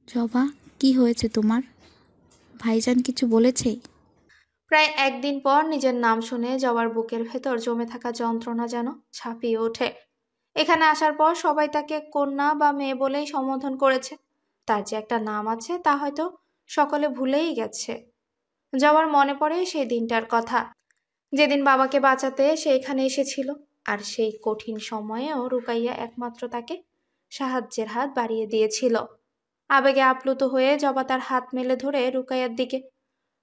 জবা, কি হয়েছে তোমার? ভাইজান কিছু বলেছে? প্রায় একদিন পর নিজের নাম শুনে জবার বুকের ভেতর জমে থাকা যন্ত্রণা যেন ছাপিয়ে ওঠে। এখানে আসার পর সবাই তাকে কন্যা বা মেয়ে বলেই সম্বোধন করেছে। তার যে একটা নাম আছে তা হয়তো সকলে ভুলেই গেছে। জবার মনে পড়ে সেই দিনটার কথা, যেদিন বাবাকে বাঁচাতে সে এখানে এসেছিল। আর সেই কঠিন সময়েও রুকাইয়া একমাত্র তাকে সাহায্যের হাত বাড়িয়ে দিয়েছিল। আবেগে আপ্লুত হয়ে জবা তার হাত মেলে ধরে রুকাইয়ার দিকে।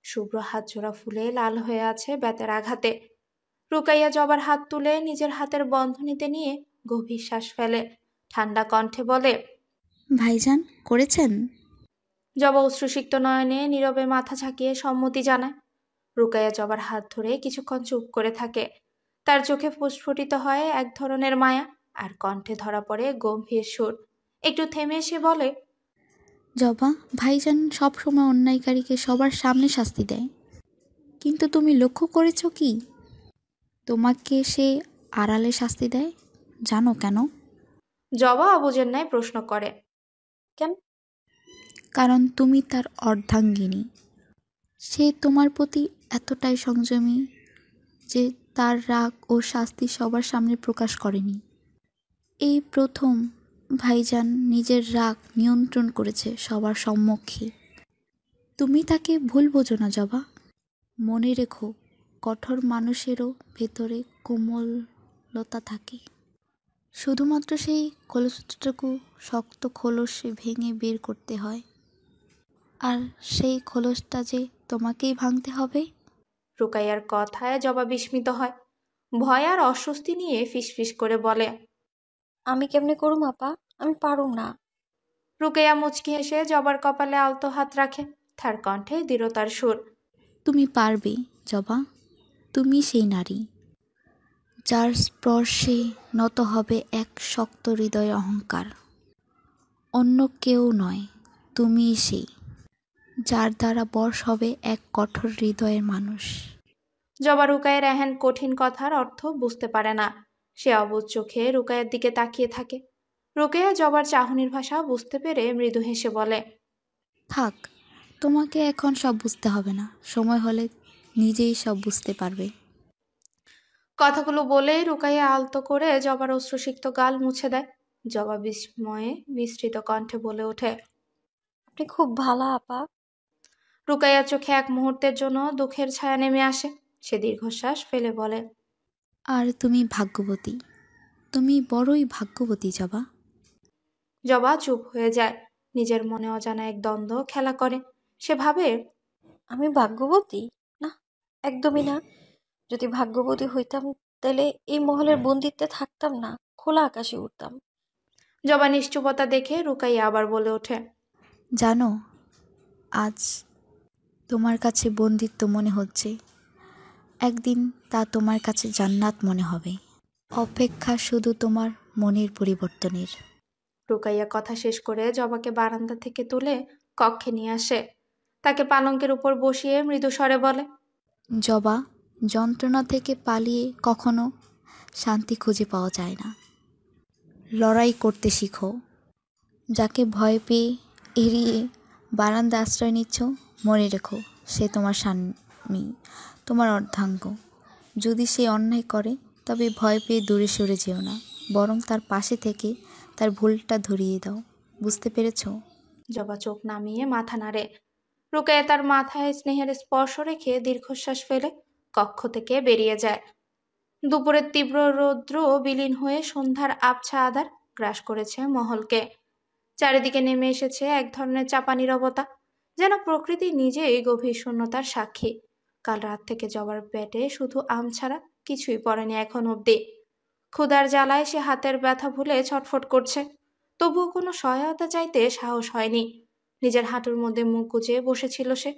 শুভ্র হাত জোড়া ফুলে লাল হয়ে আছে বেতের আঘাতে। রুকাইয়া জবার হাত তুলে নিজের হাতের বন্ধনীতে নিয়ে গভীর শ্বাস ফেলে। ঠান্ডা কণ্ঠে বলে, ভাইজান করেছেন? জবা অশ্রুসিক্ত নয়নে নীরবে মাথা ঝাঁকিয়ে সম্মতি জানায়। রুকাইয়া জবার হাত ধরে কিছুক্ষণ চুপ করে থাকে। তার চোখে ফুসফুটিত হয় এক ধরনের মায়া, আর কণ্ঠে ধরা পড়ে গম্ভীর সুর। একটু থেমে সে বলে, জবা, ভাইজান সবসময় অন্যায়কারীকে সবার সামনে শাস্তি দেয়, কিন্তু তুমি লক্ষ্য করেছো কি তোমাকে সে আড়ালে শাস্তি দেয়? জানো কেন? জবা অবুঝের ন্যায় প্রশ্ন করে, কেন? কারণ তুমি তার অর্ধাঙ্গিনী। সে তোমার প্রতি এতটাই সংযমী যে তার রাগ ও শাস্তি সবার সামনে প্রকাশ করেনি। এই প্রথম ভাইজান নিজের রাগ নিয়ন্ত্রণ করেছে সবার সম্মুখে। তুমি তাকে ভুল বোঝো না জবা। মনে রেখো, কঠোর মানুষেরও ভেতরে কোমলতা থাকে। শুধুমাত্র সেই খোলসটুকু শক্ত খোলসে ভেঙে বের করতে হয়, আর সেই খোলসটা যে তোমাকেই ভাঙতে হবে। রুকাইয়ার কথায় জবা বিস্মিত হয়। ভয় আর অস্বস্তি নিয়ে ফিসফিস করে বলে, আমি কেমনে করুম আপা? আমি পারুম না। রুকাইয়া মুচকি হেসে জবার কপালে আলতো হাত রাখে। তার কণ্ঠে দৃঢ়তার সুর। তুমি পারবে জবা। তুমি সেই নারী যার স্পর্শে নত হবে এক শক্ত হৃদয় অহংকার। অন্য কেউ নয়, তুমিই সেই যার দ্বারা বশ হবে এক কঠোর হৃদয়ের মানুষ। জবা রুকাইয়ের এহেন কঠিন কথার অর্থ বুঝতে পারে না। সে অবুঝ চোখে রুকাইয়ের দিকে তাকিয়ে থাকে। রুকাইয়া জবার চাহনির ভাষা বুঝতে পেরে মৃদু হেসে বলে, থাক, তোমাকে এখন সব বুঝতে হবে না, সময় হলে নিজেই সব বুঝতে পারবে। কথাগুলো বলেই রুকাইয়া আলতো করে জবার অশ্রুসিক্ত গাল মুছে দেয়। জবা বিস্ময়ে বিস্তৃত কণ্ঠে বলে ওঠে, আপনি খুব ভালো আপা। রুকাইয়ার চোখে এক মুহূর্তের জন্য দুঃখের ছায়া নেমে আসে। সে দীর্ঘশ্বাস ফেলে বলে, আর তুমি ভাগ্যবতী, তুমি বড়ই ভাগ্যবতী জবা। জবা চুপ হয়ে যায়। নিজের মনে অজানা এক দ্বন্দ্ব খেলা করে। সে ভাবে, আমি ভাগ্যবতী? না, একদমই না। যদি ভাগ্যবতী হইতাম তাহলে এই মহলের বন্দিত্বে থাকতাম না, খোলা আকাশে উঠতাম। জবা নিশ্চুপতা দেখে রুকাইয়া আবার বলে ওঠে, জানো, আজ তোমার কাছে বন্দিত্ব মনে হচ্ছে, একদিন তা তোমার কাছে জান্নাত মনে হবে। অপেক্ষা শুধু তোমার মনের পরিবর্তনের। রুকাইয়া কথা শেষ করে জবাকে বারান্দা থেকে তুলে কক্ষে নিয়ে আসে। তাকে পালঙ্কের উপর বসিয়ে মৃদু স্বরে বলে, জবা, যন্ত্রণা থেকে পালিয়ে কখনো শান্তি খুঁজে পাওয়া যায় না। লড়াই করতে শিখো। যাকে ভয় পেয়ে এড়িয়ে বারান্দা আশ্রয় নিচ্ছ, মনে রেখো সে তোমার স্বামী, তোমার অর্ধাঙ্গ। যদি সে অন্যায় করে তবে ভয় পেয়ে দূরে সরে যেও না, বরং তার পাশে থেকে তার ভুলটা ধরিয়ে দাও। বুঝতে পেরেছ? জবা চোখ নামিয়ে মাথা নাড়ে। রুকাইয়া তার মাথায় স্নেহের স্পর্শ রেখে দীর্ঘশ্বাস ফেলে কক্ষ থেকে বেরিয়ে যায়। দুপুরের তীব্র রৌদ্র বিলীন হয়ে সন্ধ্যার আবছা আধার গ্রাস করেছে মহলকে। চারিদিকে নেমে এসেছে এক ধরনের চাপা নীরবতা, যেন প্রকৃতি নিজেই গভীর শূন্যতার সাক্ষী। কাল রাত থেকে জবার পেটে শুধু আম ছাড়া কিছুই পড়েনি এখন অবধি। ক্ষুধার জ্বালায় সে হাতের ব্যথা ভুলে ছটফট করছে। তবুও কোনো সহায়তা চাইতে সাহস হয়নি। নিজের হাঁটুর মধ্যে মুখ গুজে বসেছিল সে।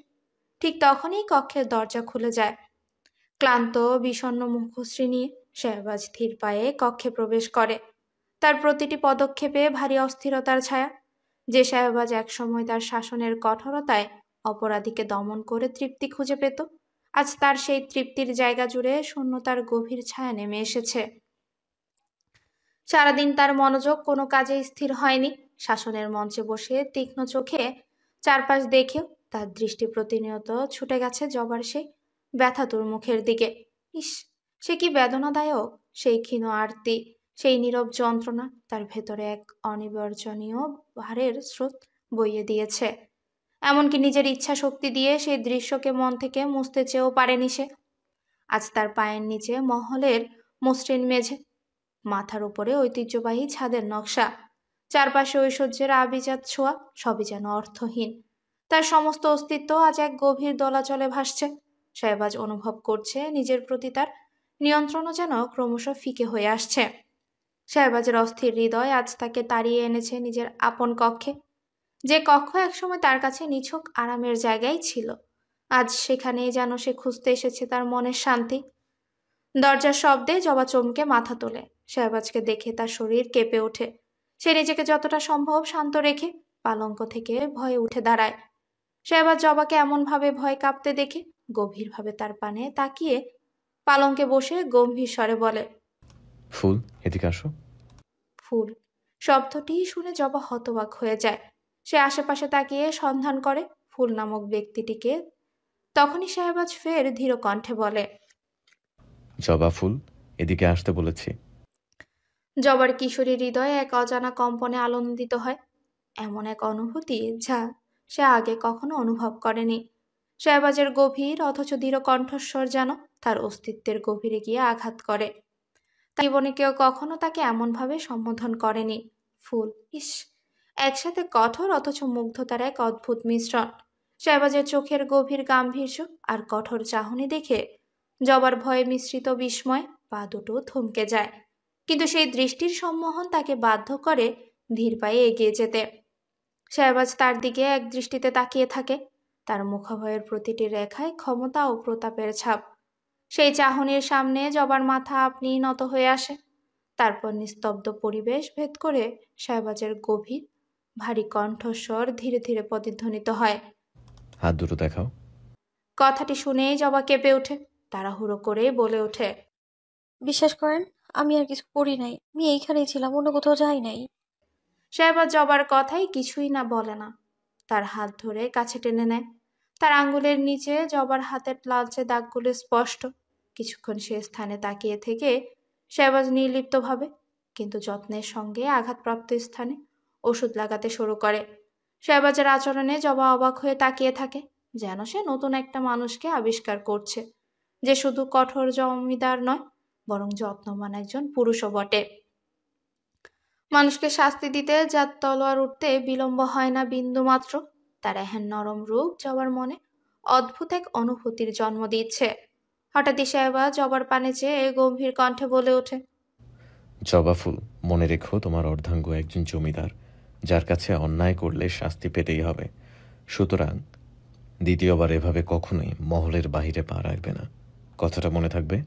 ঠিক তখনই কক্ষের দরজা খুলে যায়। ক্লান্ত বিষণ্ণ মুখশ্রী নিয়ে শেহবাজ ধীর পায়ে কক্ষে প্রবেশ করে। তার প্রতিটি পদক্ষেপে ভারী অস্থিরতার ছায়া। যে শেহবাজ একসময় তার শাসনের কঠোরতায় অপরাধীকে দমন করে তৃপ্তি খুঁজে পেত, আজ তার সেই তৃপ্তির জায়গা জুড়ে শূন্যতার গভীর ছায়া নেমে এসেছে। সারাদিন তার মনোযোগ কোনো কাজে স্থির হয়নি। শাসনের মঞ্চে বসে তীক্ষ্ণ চোখে চারপাশ দেখেও তার দৃষ্টি প্রতিনিয়ত ছুটে গেছে জবার সেই ব্যথাতুর মুখের দিকে। ইস, সে কি বেদনাদায়ক! সেই ক্ষীণ আরতি, সেই নীরব যন্ত্রণা তার ভেতরে এক অনিবার্জনীয় ভারের স্রোত বইয়ে দিয়েছে। এমনকি নিজের ইচ্ছা শক্তি দিয়ে সেই দৃশ্যকে মন থেকে মুছতে চেয়েও পারেনি সে। আজ তার পায়ের নিচে মহলের মসৃণ মেঝে, মাথার উপরে ঐতিহ্যবাহী ছাদের নকশা, চারপাশে ঐশ্বর্যের আভিজাত ছোঁয়া, সবই যেন অর্থহীন। তার সমস্ত অস্তিত্ব আজ এক গভীর দোলাচলে ভাসছে। শাহবাজ অনুভব করছে নিজের প্রতি তার নিয়ন্ত্রণও যেন ক্রমশ ফিকে হয়ে আসছে। শাহবাজের অস্থির হৃদয় আজ তাকে তাড়িয়ে এনেছে নিজের আপন কক্ষে। যে কক্ষ একসময় তার কাছে নিছক আরামের জায়গায় ছিল, আজ সেখানেই যেন সে খুঁজতে এসেছে তার মনের শান্তি। দরজার শব্দে জবা চমকে মাথা তোলে। শাহবাজকে দেখে তার শরীর কেঁপে ওঠে। সে নিজেকে যতটা সম্ভব শান্ত রেখে পালঙ্ক থেকে ভয়ে উঠে দাঁড়ায়। শাহবাজ জবাকে এমনভাবে ভয় কাঁপতে দেখে গভীরভাবে তার পানে তাকিয়ে পালঙ্কে বসে গম্ভীর স্বরে বলে, ফুল, এদিকে আসো। ফুল। শব্দটি শুনে জবা হতবাক হয়ে যায়। সে আশেপাশে তাকিয়ে সন্ধান করে ফুল নামক ব্যক্তিটিকে। তখনই শাহবাজ ফের ধীর কণ্ঠে বলে, জবা ফুল, এদিকে আসতে বলেছি। জবার কিশোরী হৃদয়ে এক অজানা কম্পনে আনন্দিত হয়। এমন এক অনুভূতি যা সে আগে কখনো অনুভব করেনি। শাহবাজের গভীর অথচ দৃঢ় কণ্ঠস্বর যেন তার অস্তিত্বের গভীরে গিয়ে আঘাত করে। তার জীবনে কেউ কখনো তাকে এমনভাবে সম্বোধন করেনি। ফুল, ইস, একসাথে কঠোর অথচ মুগ্ধতার এক অদ্ভুত মিশ্রণ। শাহবাজের চোখের গভীর গাম্ভীর্য আর কঠোর চাহনি দেখে জবার ভয়ে মিশ্রিত বিস্ময় পা দুটো থমকে যায়। কিন্তু সেই দৃষ্টির সম্মোহন তাকে বাধ্য করে ধীর পায়ে এগিয়ে যেতে। শাহবাজ তার দিকে এক দৃষ্টিতে তাকিয়ে থাকে। তার মুখাবয়ের প্রতিটি রেখায় ক্ষমতা ও প্রতাপের ছাপ। সেই চাহনির সামনে জবার মাথা আপনি নত হয়ে আসে। তারপর নিস্তব্ধ পরিবেশ ভেদ করে শাহবাজের গভীর ভারী কণ্ঠস্বর ধীরে ধীরে প্রতিধ্বনিত হয়। হাত দুটো দেখাও। কথাটি শুনেই জবা কেঁপে ওঠে। তাড়াহুড়ো করে বলে ওঠে, বিশ্বাস করেন, আমি আর কিছু করি নাই। আমি এইখানেই ছিলাম, অন্য কোথাও যাই নাই। শাহবাজ জবার কথাই কিছুই না বলে না, তার হাত ধরে কাছে টেনে নেয়। তার আঙ্গুলের নিচে জবার হাতের লালচে দাগগুলো স্পষ্ট। কিছুক্ষণ সে স্থানে তাকিয়ে থেকে শাহবাজ নির্লিপ্তভাবে কিন্তু যত্নের সঙ্গে আঘাতপ্রাপ্ত স্থানে ওষুধ লাগাতে শুরু করে। শাহবাজের আচরণে জবা অবাক হয়ে তাকিয়ে থাকে, যেন সে নতুন একটা মানুষকে আবিষ্কার করছে, যে শুধু কঠোর জমিদার নয়, বরং যত্নবান একজন পুরুষও বটে। মানুষকে শাস্তি দিতে যার তলোয়ার উঠতে বিলম্ব হয় না বিন্দু মাত্র। তার এহেন নরম রূপ জবার মনে অদ্ভুত এক অনুভূতির জন্ম দিচ্ছে। হঠাৎই শাহবাজ জবার পানে চেয়ে গম্ভীর কণ্ঠে বলে ওঠে, জবা ফুল, মনে রেখো তোমার অর্ধাঙ্গ একজন জমিদার, যার কাছে অন্যায় করলে শাস্তি পেতেই হবে। সুতরাং দ্বিতীয়বার এভাবে কখনোই মহলের বাহিরে পা রাখবে না। কথাটা মনে থাকবে?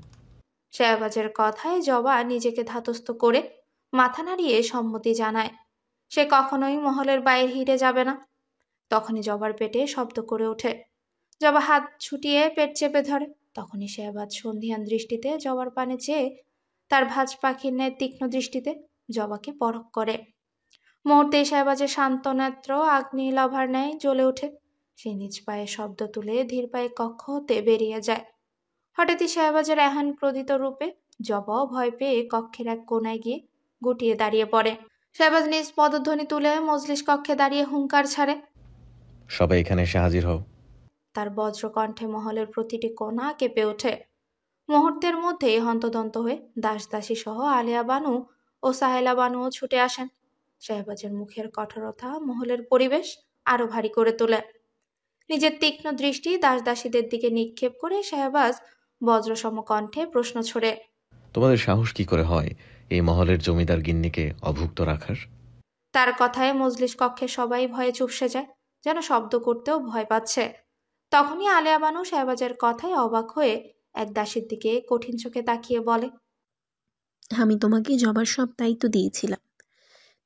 শাহবাজের কথায় জবা নিজেকে ধাতস্থ করে মাথা নাড়িয়ে সম্মতি জানায়। সে কখনোই মহলের বাইরে হিরে যাবে না। তখনই জবার পেটে শব্দ করে ওঠে। জবা হাত ছুটিয়ে পেট চেপে ধরে। তখনই শাহবাজ সন্ধিয়ান দৃষ্টিতে জবার পানে চেয়ে তার ভাঁজ পাখির ন্যায় তীক্ষ্ণ দৃষ্টিতে জবাকে পরখ করে। মুহূর্তে শাহবাজের শান্ত নেত্র আগ্নেয়লাভার ন্যায় জ্বলে ওঠে। সে নিজ পায়ে শব্দ তুলে ধীর পায়ে কক্ষ হতে বেরিয়ে যায়। হঠাৎই শাহবাজের এহেন ক্রোধিত রূপে জবাও ভয় পেয়ে কক্ষের এক কোনায় গিয়ে গুটিয়ে দাঁড়িয়ে পড়ে। শাহবাজ নিজ পদধ্বনি তুলে মজলিস কক্ষে দাঁড়িয়ে হুঙ্কার ছাড়ে। সবাই এখানে এসে হাজির হও। তার বজ্রকণ্ঠে মহলের প্রতিটি কোণা কেঁপে ওঠে। মুহূর্তের মধ্যেই হন্তদন্ত হয়ে দাসদাসী সহ আলিয়া বানু ও সাহেলা বানুও ছুটে আসেন। শাহবাজের মুখের কঠোরতা মহলের পরিবেশ আরো ভারী করে তোলে। নিজের তীক্ষ্ণ দৃষ্টি দাসদাসীদের দিকে নিক্ষেপ করে শাহবাজ বজ্রসম কণ্ঠে প্রশ্ন ছড়ে, তোমাদের সাহস কি করে হয় এই মহলের জমিদার গিন্নিকে অভুক্ত রাখার? তার কথায় মজলিস কক্ষে সবাই ভয়ে চুপসে যায়, যেন শব্দ করতেও ভয় পাচ্ছে। তখনই আলিয়া বানু শাহবাজের কথায় অবাক হয়ে এক দাসীর দিকে কঠিন চোখে তাকিয়ে বলে, আমি তোমাকে জবার সব দায়িত্ব দিয়েছিলাম,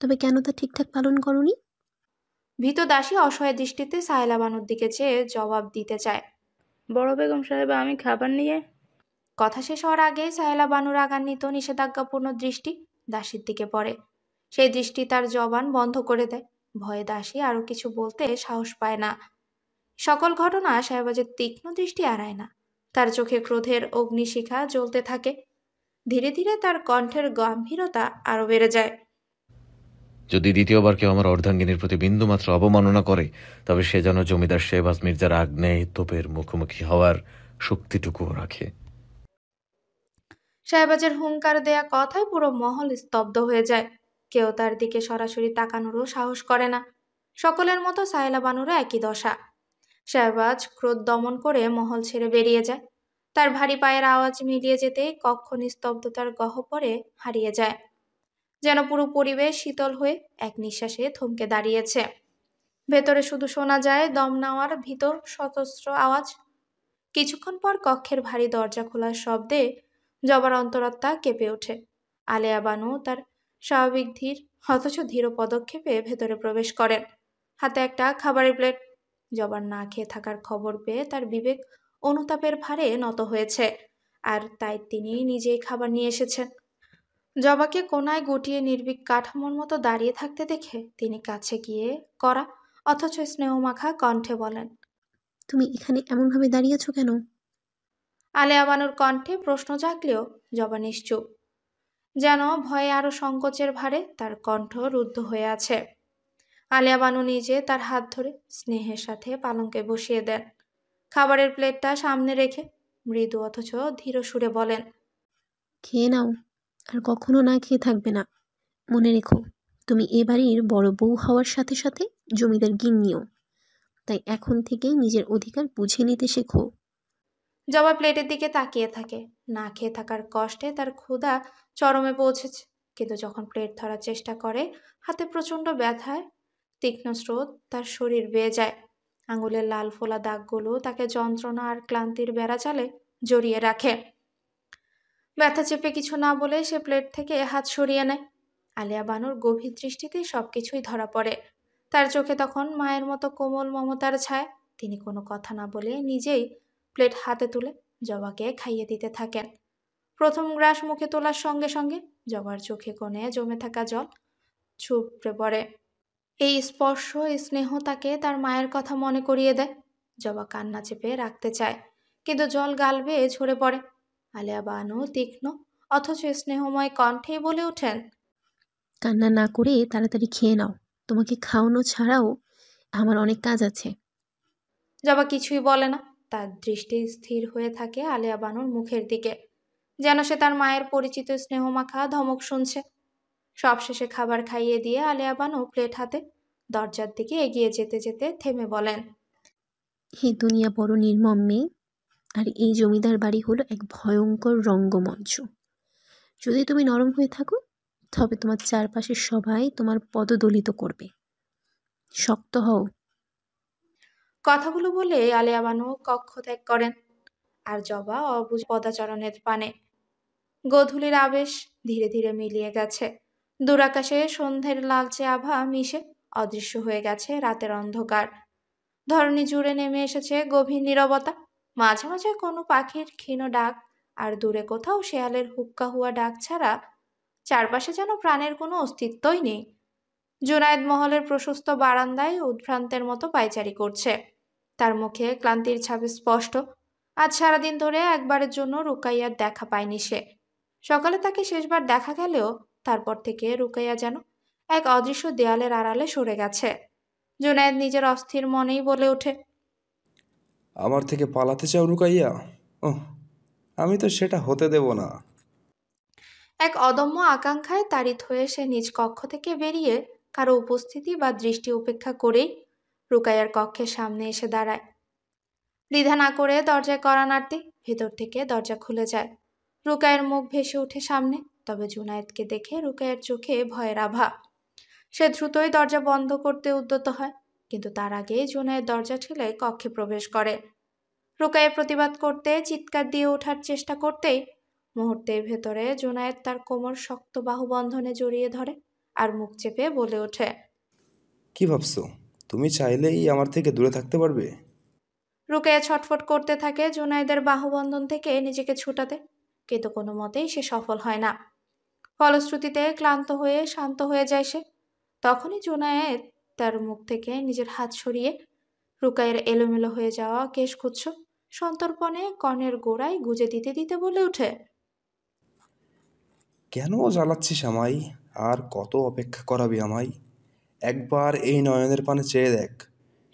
তবে কেন তা ঠিকঠাক পালন করনি? ভীত দাসী অসহায় দৃষ্টিতে সাহেলা বানুর দিকে চেয়ে জবাব দিতে চায়, বড় বেগম সাহেবা, আমি খাবার নিয়ে। কথা শেষ হওয়ার আগেই সাহেলা বানুর রাগান্বিত নিষেধাজ্ঞাপূর্ণ দৃষ্টি দাসীর দিকে পড়ে। সেই দৃষ্টি তার জবান বন্ধ করে দেয়। ভয়ে দাসী আরো কিছু বলতে সাহস পায় না। সকল ঘটনা শাহবাজের তীক্ষ্ণ দৃষ্টি এড়ায় না। তার চোখে ক্রোধের অগ্নিশিখা জ্বলতে থাকে। ধীরে ধীরে তার কণ্ঠের গম্ভীরতা আরো বেড়ে যায়। যদি দ্বিতীয়বার কেউ আমার অর্ধাঙ্গিনীর প্রতি বিন্দুমাত্র অবমাননা করে, তবে সে যেন জমিদার শেহবাজ মির্জার আগ্নেয় তোপের মুখোমুখি হওয়ার শক্তিটুকুও রাখে। শাহবাজের হুঙ্কার দেয়া কথায় পুরো মহল স্তব্ধ হয়ে যায়। কেউ তার দিকে সরাসরি তাকানোরও সাহস করে না। সকলের মতো সাহেলা বানুরও একই দশা। শাহবাজ ক্রোধ দমন করে মহল ছেড়ে বেরিয়ে যায়। তার ভারী পায়ের আওয়াজ মিলিয়ে যেতেই কক্ষ নিস্তব্ধতার গহ্বরে হারিয়ে যায়। যেন পুরো পরিবেশ শীতল হয়ে এক নিঃশ্বাসে থমকে দাঁড়িয়েছে। ভেতরে শুধু শোনা যায় দম নেওয়ার ভীত সতস্র আওয়াজ। কিছুক্ষণ পর কক্ষের ভারী দরজা খোলার শব্দে জবার অন্তরাত্মা কেঁপে ওঠে। আলেয়া বানু তার স্বাভাবিক ধীর অথচ ধীর পদক্ষেপে ভেতরে প্রবেশ করেন। হাতে একটা খাবারের প্লেট। জবার না খেয়ে থাকার খবর পেয়ে তার বিবেক অনুতাপের ভারে নত হয়েছে, আর তাই তিনি নিজেই খাবার নিয়ে এসেছেন। জবাকে কোনায় গুটিয়ে নির্ভীক কাঠামোর মতো দাঁড়িয়ে থাকতে দেখে তিনি কাছে গিয়ে কড়া অথচ স্নেহমাখা কণ্ঠে বলেন, তুমি এখানে এমনভাবে দাঁড়িয়ে আছো কেন? আলেয়া বানুর কণ্ঠে প্রশ্ন জাগলেও জবা নিশ্চুপ, যেন ভয়ে আরো সংকোচের ভারে তার কণ্ঠ রুদ্ধ হয়ে আছে। আলেয়া বানু নিজে তার হাত ধরে স্নেহের সাথে পালঙ্কে বসিয়ে দেন। খাবারের প্লেটটা সামনে রেখে মৃদু অথচ ধীর সুরে বলেন, খেয়ে নাও, আর কখনো না খেয়ে থাকবে না। মনে রেখো, তুমি এ বাড়ির বড় বউ হওয়ার সাথে সাথে জমিদার গিন্নিও। তাই এখন থেকেই নিজের অধিকার বুঝে নিতে শেখো। জবা প্লেটের দিকে তাকিয়ে থাকে। না খেয়ে থাকার কষ্টে তার ক্ষুধা চরমে পৌঁছেছে, কিন্তু যখন প্লেট ধরার চেষ্টা করে হাতে প্রচণ্ড ব্যথায় তীক্ষ্ণ স্রোত তার শরীর বেয়ে যায়। আঙুলের লাল ফোলা দাগগুলো তাকে যন্ত্রণা আর ক্লান্তির বেড়াজালে জড়িয়ে রাখে। ব্যথা চেপে কিছু না বলে সে প্লেট থেকে হাত সরিয়ে নেয়। আলিয়া বানুর গভীর দৃষ্টিতে সবকিছুই ধরা পড়ে। তার চোখে তখন মায়ের মতো কোমল মমতার ছায়া। তিনি কোনো কথা না বলে নিজেই প্লেট হাতে তুলে জবাকে খাইয়ে দিতে থাকেন। প্রথম গ্রাস মুখে তোলার সঙ্গে সঙ্গে জবার চোখে কোণে জমে থাকা জল ছুপড়ে পড়ে। এই স্পর্শ স্নেহ তাকে তার মায়ের কথা মনে করিয়ে দেয়। জবা কান্না চেপে রাখতে চায়, কিন্তু জল গাল বেয়ে ঝরে পড়ে। আলিয়া বানু তীক্ষ্ণ অথচ স্নেহময় কণ্ঠেই বলে ওঠেন, কান্না না করে তাড়াতাড়ি খেয়ে নাও। তোমাকে খাওয়ানো ছাড়াও আমার অনেক কাজ আছে। জবা কিছুই বলে না। তার দৃষ্টি স্থির হয়ে থাকে আলিয়া বানুর মুখের দিকে, যেন সে তার মায়ের পরিচিত স্নেহমাখা ধমক শুনছে। সবশেষে খাবার খাইয়ে দিয়ে আলিয়া বানু প্লেট হাতে দরজার দিকে এগিয়ে যেতে যেতে থেমে বলেন, হে দুনিয়া বড় নির্মম মেয়ে, আর এই জমিদার বাড়ি হলো এক ভয়ঙ্কর রঙ্গমঞ্চ। যদি তুমি নরম হয়ে থাকো, তবে তোমার চারপাশের সবাই তোমার পদদলিত করবে। শক্ত হও। কথাগুলো বলে আলিয়া বানু কক্ষ ত্যাগ করেন। আর জবা অবুঝ পদাচরণের পানে। গোধূলির আবেশ ধীরে ধীরে মিলিয়ে গেছে। দূরাকাশে সন্ধ্যের লালচে আভা মিশে অদৃশ্য হয়ে গেছে রাতের অন্ধকার। ধরণী জুড়ে নেমে এসেছে গভীর নীরবতা। মাঝে মাঝে কোনো পাখির ক্ষীণ ডাক, আর দূরে কোথাও শেয়ালের হুক্কা হুয়া ডাক ছাড়া চারপাশে যেন প্রাণের কোনো অস্তিত্বই নেই। জুনায়েদ মহলের প্রশস্ত বারান্দায় উদ্ভ্রান্তের মতো পায়চারি করছে। তার মুখে ক্লান্তির ছাপ স্পষ্ট। আজ সারাদিন ধরে একবারের জন্য রুকাইয়ার দেখা পায়নি সে। সকালে তাকে শেষবার দেখা গেলেও তারপর থেকে রুকাইয়া যেন এক অদৃশ্য দেয়ালের আড়ালে সরে গেছে। জুনায়েদ নিজের অস্থির মনেই বলে ওঠে, আমার থেকে পালাতে চাও রুকাইয়া? ওহ, আমি তো সেটা হতে দেব না। এক অদম্য আকাঙ্ক্ষায় তাড়িত হয়ে সে নিজ কক্ষ থেকে বেরিয়ে কারো উপস্থিতি বা দৃষ্টি উপেক্ষা করেই রুকাইয়ার কক্ষের সামনে এসে দাঁড়ায়। দ্বিধা না করে দরজায় কড়া নাড়তে ভেতর থেকে দরজা খুলে যায়। রুকাইয়ের মুখ ভেসে ওঠে সামনে, তবে জুনায়েদকে দেখে রুকাইয়ের চোখে ভয়ের আভা। সে দ্রুতই দরজা বন্ধ করতে উদ্যত হয়, কিন্তু তার আগে জুনায়েদ দরজা ঠেলে কক্ষে প্রবেশ করে। রুকাইয়ের প্রতিবাদ করতে চিৎকার দিয়ে ওঠার চেষ্টা করতেই মুহূর্তের ভেতরে জুনায়েদ তার কোমর শক্ত বাহুবন্ধনে জড়িয়ে ধরে আর মুখ চেপে বলে ওঠে, কি ভাবছো তুমি চাইলেই আমার থেকে দূরে থাকতে পারবে? রুকাইয়া ছটফট করতে থাকে জুনায়েদের বাহুবন্ধন থেকে নিজেকে ছুটাতে, কিন্তু কোনো মতেই সে সফল হয় না। ফলশ্রুতিতে ক্লান্ত হয়ে শান্ত হয়ে যায় সে। তখনই জুনায়েদ তার মুখ থেকে নিজের হাত সরিয়ে রুকাইয়ের এলোমেলো হয়ে যাওয়া কেশগুচ্ছ সন্তর্পণে কর্ণের গোড়ায় গুজে দিতে দিতে বলে ওঠে, কেন জ্বালাচ্ছিস আমায়? আর কত অপেক্ষা করাবি আমায়? একবার এই নয়নের পানে চেয়ে দেখ,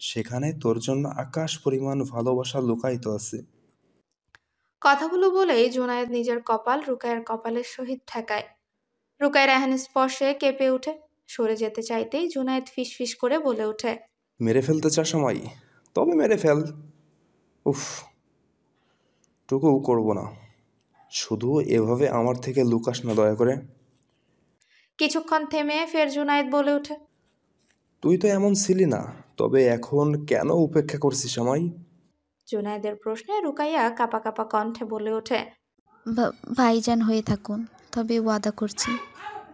সেখানে তোর জন্য আকাশ পরিমাণ ভালোবাসা লুকায়িত আছে। কথাগুলো বলেই জুনায়েদ নিজের কপাল রুকাইয়ের কপালের সহিত ঠেকায়। রুকাইয়ের এহেন স্পর্শে কেঁপে উঠে। সরে যেতে চাইতেই জুনায়েদ ফিসফিস করে বলে ওঠে, মেরে ফেলতে চাস আমায়? তবে মেরে ফেল। উফ, টুকুও করবো না। শুধু এভাবে আমার থেকে লুকাস না দয়া করে। কিছুক্ষণ থেমে ফের জুনায়েদ বলে ওঠে, তুই তো এমন ছিলি না, তবে এখন কেন উপেক্ষা করছিস আমায়? জুনায়েদের প্রশ্নে রুকাইয়া কাঁপা কাঁপা কণ্ঠে বলে ওঠে, ভাইজান হয়ে থাকুন, তবে ওয়াদা করছি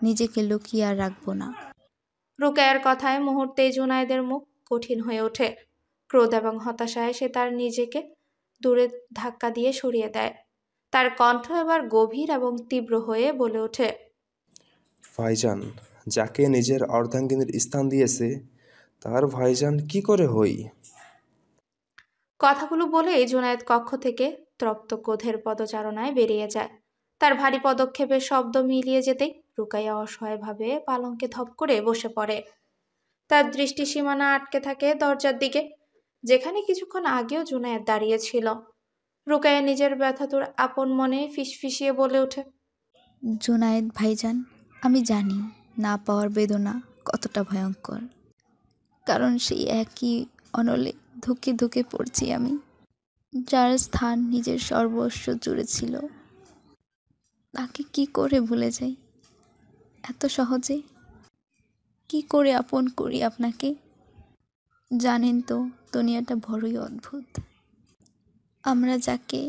নিজেকে লুকিয়ে আর রাখবো না। রুকাইয়ার কথায় মুহূর্তেই জুনায়েদের মুখ কঠিন হয়ে ওঠে। ক্রোধ এবং হতাশায় সে তার নিজেকে দূরে ধাক্কা দিয়ে সরিয়ে দেয়। তার কণ্ঠ এবার গভীর এবং তীব্র হয়ে বলে ওঠে, ভাইজান যাকে নিজের অর্ধাঙ্গিনীর স্থান দিয়েছে, তার ভাইজান কি করে হই? কথাগুলো বলেই জুনায়েদ কক্ষ থেকে তপ্ত ক্রোধের পদচারণায় বেরিয়ে যায়। তার ভারী পদক্ষেপের শব্দ মিলিয়ে যেতেই রুকাইয়া অসহায়ভাবে পালঙ্কে ধপ করে বসে পড়ে। তার দৃষ্টি সীমানা আটকে থাকে দরজার দিকে, যেখানে কিছুক্ষণ আগেও জুনায়েদ দাঁড়িয়েছিল। রুকাইয়া নিজের ব্যথাতুর আপন মনে ফিসফিসিয়ে বলে ওঠে, জুনায়েদ ভাইজান, আমি জানি না পাওয়ার বেদনা কতটা ভয়ঙ্কর, কারণ সেই একই অনলে ধুকে ধুকে পড়ছি আমি, যার স্থান নিজের সর্বস্ব জুড়ে ছিল। তাকে কি করে ভুলে যাই এত সহজে? কি করে আপন করি আপনাকে? জানেন তো, দুনিয়াটা বড়ই অদ্ভুত। আমরা যাকে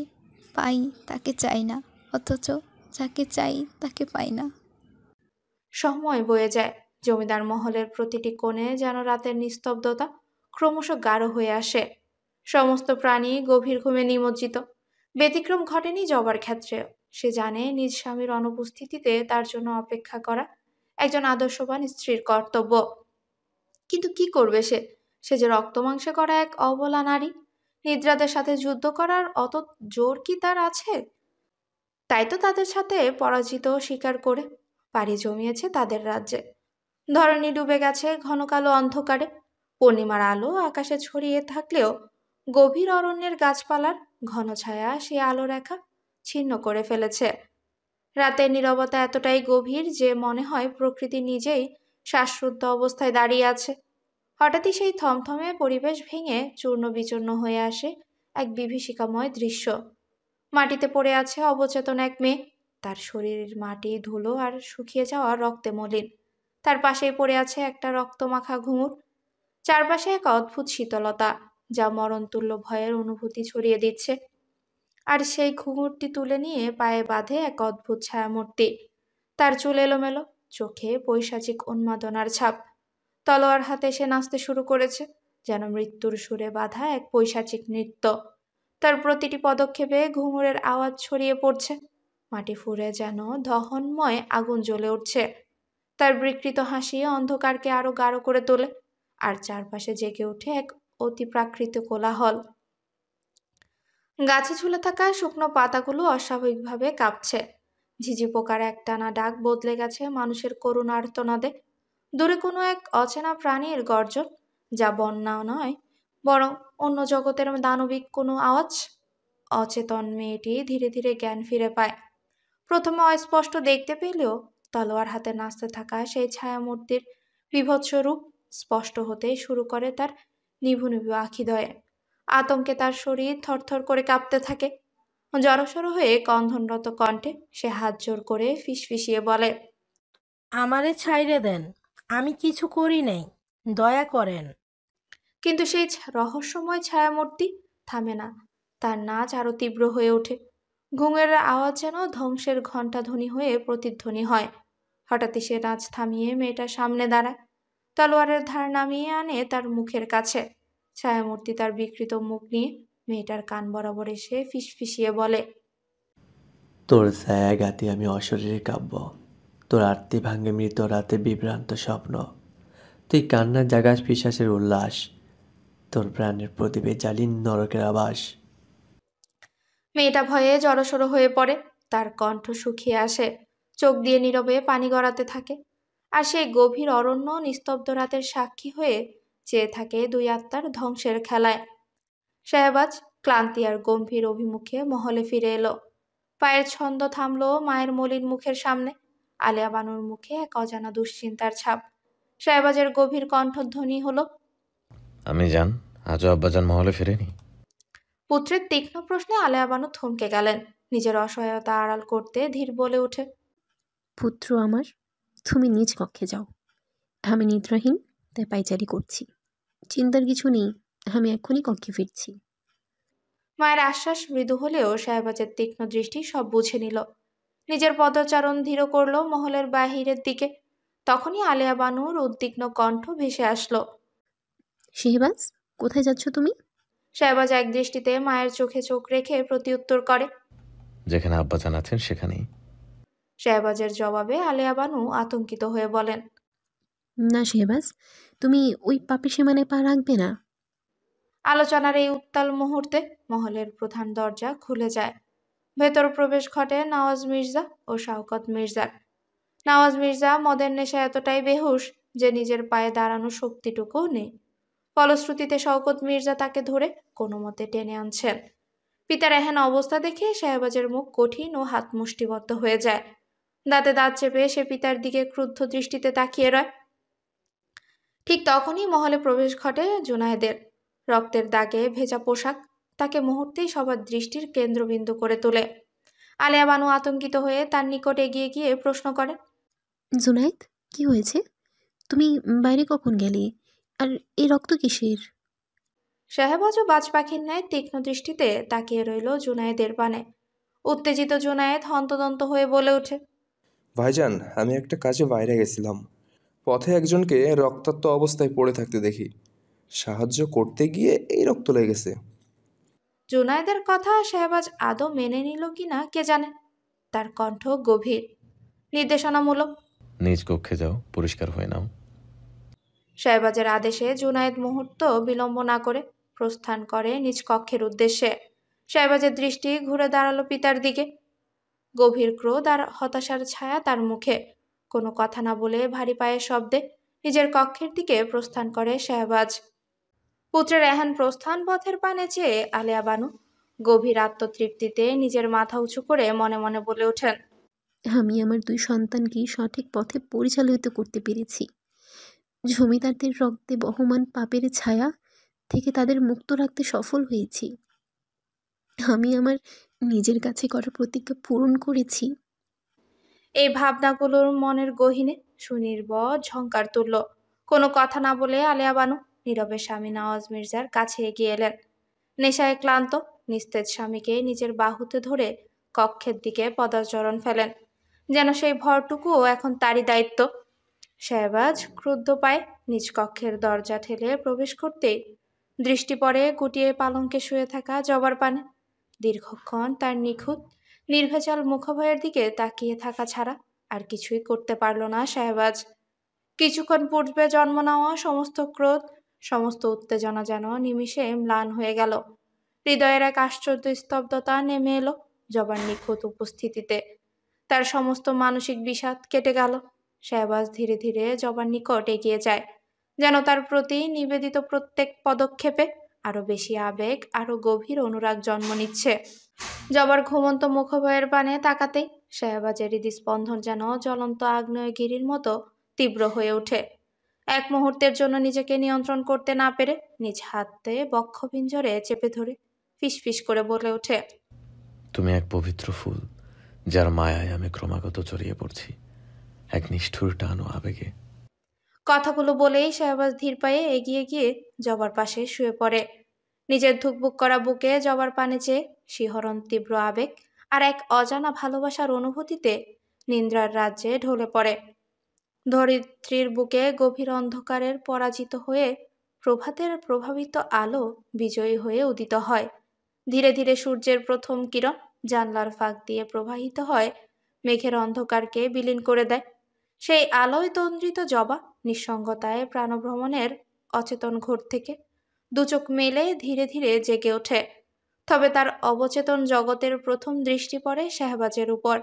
পাই তাকে চাই না, অথচ যাকে চাই তাকে পাই না। সময় বয়ে যায়। জমিদার মহলের প্রতিটি কোণে যেন রাতের নিস্তব্ধতা ক্রমশ গাঢ় হয়ে আসে। সমস্ত প্রাণী গভীর ঘুমে নিমজ্জিত। ব্যতিক্রম ঘটেনি জবার ক্ষেত্রে। সে জানে নিজ স্বামীর অনুপস্থিতিতে তার জন্য অপেক্ষা করা একজন আদর্শবান স্ত্রীর কর্তব্য। কিন্তু কি করবে সে? সে যে রক্তমাংসে করা এক অবলা নারী। নিদ্রাদের সাথে যুদ্ধ করার অত জোর কি তার আছে? তাই তো তাদের সাথে পরাজিত স্বীকার করে পাড়ি জমিয়েছে তাদের রাজ্যে। ধরণী ডুবে গেছে ঘন কালো অন্ধকারে। পূর্ণিমার আলো আকাশে ছড়িয়ে থাকলেও গভীর অরণ্যের গাছপালার ঘন ছায়া সে আলো রেখা ছিন্ন করে ফেলেছে। রাতের নীরবতা এতটাই গভীর যে মনে হয় প্রকৃতি নিজেই শ্বাসরুদ্ধ অবস্থায় দাঁড়িয়ে আছে। হঠাৎই সেই থমথমে পরিবেশ ভেঙে চূর্ণ বিচূর্ণ হয়ে আসে এক বিভীষিকাময় দৃশ্য। মাটিতে পড়ে আছে অবচেতন এক মেয়ে। তার শরীর মাটি, ধুলো আর শুকিয়ে যাওয়া রক্তে মলিন। তার পাশেই পড়ে আছে একটা রক্তমাখা ঘুঙুর। চারপাশে এক অদ্ভুত শীতলতা, যা মরণতুল্য ভয়ের অনুভূতি ছড়িয়ে দিচ্ছে। আর সেই ঘুঙুরটি তুলে নিয়ে পায়ে বাঁধে এক অদ্ভুত ছায়ামূর্তি। তার চুল এলোমেলো, চোখে পৈশাচিক উন্মাদনার ছাপ। তলোয়ার হাতে সে নাচতে শুরু করেছে, যেন মৃত্যুর সুরে বাঁধা এক পৈশাচিক নৃত্য। তার প্রতিটি পদক্ষেপে ঘুঙুরের আওয়াজ ছড়িয়ে পড়ছে। মাটি ফুঁড়ে যেন দহনময় আগুন জ্বলে উঠছে। তার বিকৃত হাসি অন্ধকারকে আরো গাঢ় করে তোলে, আর চারপাশে জেগে ওঠে এক অতিপ্রাকৃত কোলাহল। গাছে ঝুলে থাকা শুকনো পাতাগুলো অস্বাভাবিকভাবে কাঁপছে। ঝিঝি পোকার একটানা ডাক বদলে গেছে মানুষের করুণ আর্তনাদে। দূরে কোনো এক অচেনা প্রাণীর গর্জন, যা বন্যা নয় বরং অন্য জগতের দানবিক কোনো আওয়াজ। অচেতন মেয়েটি ধীরে ধীরে জ্ঞান ফিরে পায়। প্রথমে অস্পষ্ট দেখতে পেলেও তলোয়ার হাতে নাচতে থাকা সেই ছায়ামূর্তির বীভৎস রূপ স্পষ্ট হতে শুরু করে তার নিভু নিভু আখিদয়ে। আতঙ্কে তার শরীর থরথর করে কাঁপতে থাকে। জড়সড় হয়ে কন্ধনরত কণ্ঠে সে হাত জোর করে ফিসফিসিয়ে বলে, আমারে ছাইরে দেন, আমি কিছু করি নাই, দয়া করেন। কিন্তু সেই রহস্যময় ছায়ামূর্তি থামে না। তার নাচ আরো তীব্র হয়ে ওঠে। ঘুঙের আওয়াজ যেন ধ্বংসের ঘণ্টাধ্বনি হয়ে প্রতিধ্বনি হয়। হঠাৎই সে নাচ থামিয়ে মেয়েটার সামনে দাঁড়ায়, তলোয়ারের ধার নামিয়ে আনে তার মুখের কাছে। ছায়ামূর্তি তার বিকৃত মুখ নিয়ে মেয়েটার কান বরাবর এসে ফিসফিসিয়ে বলে, তোর জায়গাতে আমি অশরীরে কাঁপব, তোর আরতি ভাঙে মৃত রাতে বিভ্রান্ত স্বপ্ন, তুই কান্নার জাগাস পিশাচের উল্লাস, তোর প্রাণের প্রদীপে জ্বালি নরকের আবাস। মেয়েটা ভয়ে জড়সড় হয়ে পড়ে, তার কণ্ঠ শুকিয়ে আসে, চোখ দিয়ে নীরবে পানি গড়াতে থাকে। আর সেই গভীর অরণ্য নিস্তব্ধ রাতের সাক্ষী হয়ে চেয়ে থাকে দুই আত্মার ধ্বংসের খেলায়। শাহবাজ ক্লান্তি আর গম্ভীর অভিমুখে মহলে ফিরে এলো। পায়ের ছন্দ থামলো মায়ের মলিন মুখের সামনে। আলিয়া বানুর মুখে এক অজানা দুশ্চিন্তার ছাপ। শাহবাজের গভীর কণ্ঠধ্বনি হলো, আমি জান, আজও আব্বাজান মহলে ফেরেনি? পুত্রের তীক্ষ্ণ প্রশ্নে আলেয়া বানু থমকে গেলেন। নিজের অসহায়তা আড়াল করতে ধীর বলে ওঠে, পুত্র আমার, তুমি নিজ কক্ষে যাও। আমি নিদ্রাহীন, তাই পাইচারি করছি। চিন্তার কিছু নেই, আমি এক্ষুনি কক্ষে ফিরছি। মায়ের আশ্বাস মৃদু হলেও শাহবাজের তীক্ষ্ণ দৃষ্টি সব বুঝে নিল। নিজের পদচারণ ধীর করল মহলের বাহিরের দিকে। তখনই আলেয়া বানুর উদ্বিগ্ন কণ্ঠ ভেসে আসলো। শেহবাজ, কোথায় যাচ্ছ তুমি? শাহবাজ এক দৃষ্টিতে মায়ের চোখে চোখ রেখে প্রতিউত্তর করে। যেখানে আব্বাজান আছেন সেখানেই। শাহবাজের জবাবে আলেয়া বানু আতঙ্কিত হয়ে বলেন, না শেহবাজ, তুমি ওই পাপের সীমানায় পা রাখবে না। আলোচনার এই উত্তাল মুহূর্তে মহলের প্রধান দরজা খুলে যায়। ভেতর প্রবেশ ঘটে নওয়াজ মির্জা ও শওকত মির্জার। নওয়াজ মির্জা মদের নেশা এতটাই বেহুশ যে নিজের পায়ে দাঁড়ানোর শক্তিটুকুও নেই। ফলশ্রুতিতে শওকত মির্জা তাকে ধরে কোনো মতে টেনে আনছেন। পিতার এহেন অবস্থা দেখে শাহবাজের মুখ কঠিন ও হাত মুষ্টিবদ্ধ হয়ে যায়। দাঁতে দাঁত চেপে সে পিতার দিকে ক্রুদ্ধ দৃষ্টিতে তাকিয়ে রয়। ঠিক তখনই মহলে প্রবেশ ঘটে জুনায়েদের। রক্তের দাগে ভেজা পোশাক তাকে মুহূর্তেই সবার দৃষ্টির কেন্দ্রবিন্দু করে তোলে। আলেয়া বানু আতঙ্কিত হয়ে তার নিকট এগিয়ে গিয়ে প্রশ্ন করে, জুনায়েদ, কি হয়েছে? তুমি বাইরে কখন গেলে? আর এই রক্ত কিসের? শাহবাজও বাজ পাখির ন্যায় তীক্ষ্ণ দৃষ্টিতে তাকিয়ে রইল জুনায়েদের পানে। উত্তেজিত জুনায়েদ হন্তদন্ত হয়ে বলে ওঠে, ভাইজান, আমি একটা কাজে বাইরে গেছিলাম। পথে একজনকে রক্তাক্ত অবস্থায় পড়ে থাকতে দেখি। সাহায্য করতে গিয়ে এই রক্ত লেগেছে। জুনায়েদের কথা শাহবাজ আদৌ মেনে নিল কিনা কে জানে। তার কণ্ঠ গভীর, নির্দেশনামূলক। নিজ কক্ষে যাও, পরিষ্কার হয়ে নাও। শাহবাজের আদেশে জুনায়েদ মুহূর্ত বিলম্ব না করে প্রস্থান করে নিজ কক্ষের উদ্দেশ্যে। শাহবাজের দৃষ্টি ঘুরে দাঁড়ালো পিতার দিকে। গভীর ক্রোধ আর হতাশার ছায়া তার মুখে। কোনো কথা না বলে ভারী পায়ের শব্দে নিজের কক্ষের দিকে প্রস্থান করে শাহবাজ। পুত্রের এহেন প্রস্থান পথের পানে চেয়ে আলেয়া বানু গভীর আত্মতৃপ্তিতে নিজের মাথা উঁচু করে মনে মনে বলে ওঠেন, আমি আমার দুই সন্তানকে সঠিক পথে পরিচালিত করতে পেরেছি। জমিদারদের রক্তে বহমান পাপের ছায়া থেকে তাদের মুক্ত রাখতে সফল হয়েছি। আমি আমার নিজের কাছে করা প্রতিজ্ঞা পূরণ করেছি। এই ভাবনাগুলোর মনের গহীনে সুনির্বর ঝংকার তুলল। কোনো কথা না বলে আলেয়া বানু নীরবে স্বামী নওয়াজ মির্জার কাছে এগিয়ে এলেন। নেশায় ক্লান্ত নিস্তেজ স্বামীকে নিজের বাহুতে ধরে কক্ষের দিকে পদাচরণ ফেলেন, যেন সেই ভরটুকুও এখন তারই দায়িত্ব। শাহবাজ ক্রুদ্ধ পায়ে নিজ কক্ষের দরজা ঠেলে প্রবেশ করতেই দৃষ্টি পড়ে গুটিয়ে পালঙ্কে শুয়ে থাকা জবার পানে। দীর্ঘক্ষণ তার নিখুঁত নির্ভেজাল মুখভয়ের দিকে তাকিয়ে থাকা ছাড়া আর কিছুই করতে পারল না শাহবাজ। কিছুক্ষণ পূর্বে জন্ম নেওয়া সমস্ত ক্রোধ, সমস্ত উত্তেজনা যেন নিমিষে ম্লান হয়ে গেল। হৃদয়ের এক আশ্চর্য স্তব্ধতা নেমে এলো জবার নিখুঁত উপস্থিতিতে। তার সমস্ত মানসিক বিষাদ কেটে গেল। শাহবাজ ধীরে ধীরে জবার নিকট এগিয়ে যায়, যেন তার প্রতি নিবেদিত প্রত্যেক পদক্ষেপে আরো বেশি আবেগ, আরো গভীর অনুরাগ জন্ম নিচ্ছে। জবার ঘুমন্ত মুখভয়ের পানে তাকাতেই শাহবাজের হৃদস্পন্দন যেন জ্বলন্ত আগ্নেয়গিরির মতো তীব্র হয়ে ওঠে। এক মুহূর্তের জন্য নিজেকে নিয়ন্ত্রণ করতে না পেরে নিজ হাতে বক্ষপিঞ্জরে চেপে ধরে ফিসফিস করে বলে ওঠে, তুমি এক পবিত্র ফুল, যার মায়ায় আমি ক্রমাগত জড়িয়ে পড়ছি, এক নিষ্ঠুর টান ও আবেগে। কথাগুলো বলেই শাহবাজ ধীর পায়ে এগিয়ে গিয়ে জবার পাশে শুয়ে পড়ে। নিজের ধুকপুক করা বুকে জবার পানে চেয়ে শিহরণ, তীব্র আবেগ আর এক অজানা ভালোবাসার অনুভূতিতে নিন্দ্রার রাজ্যে ঢলে পড়ে। ধরিত্রীর বুকে গভীর অন্ধকারের পরাজিত হয়ে প্রভাতের প্রভাবিত আলো বিজয়ী হয়ে উদিত হয়। ধীরে ধীরে সূর্যের প্রথম কিরণ জানলার ফাঁক দিয়ে প্রবাহিত হয়, মেঘের অন্ধকারকে বিলীন করে দেয়। সেই আলোয় তন্দ্রিত জবা নিঃসঙ্গতায় প্রাণভ্রমণের অচেতন ঘোর থেকে দুচোখ মেলে ধীরে ধীরে জেগে ওঠে। তবে তার অবচেতন জগতের প্রথম দৃষ্টি পড়ে শাহবাজের উপর,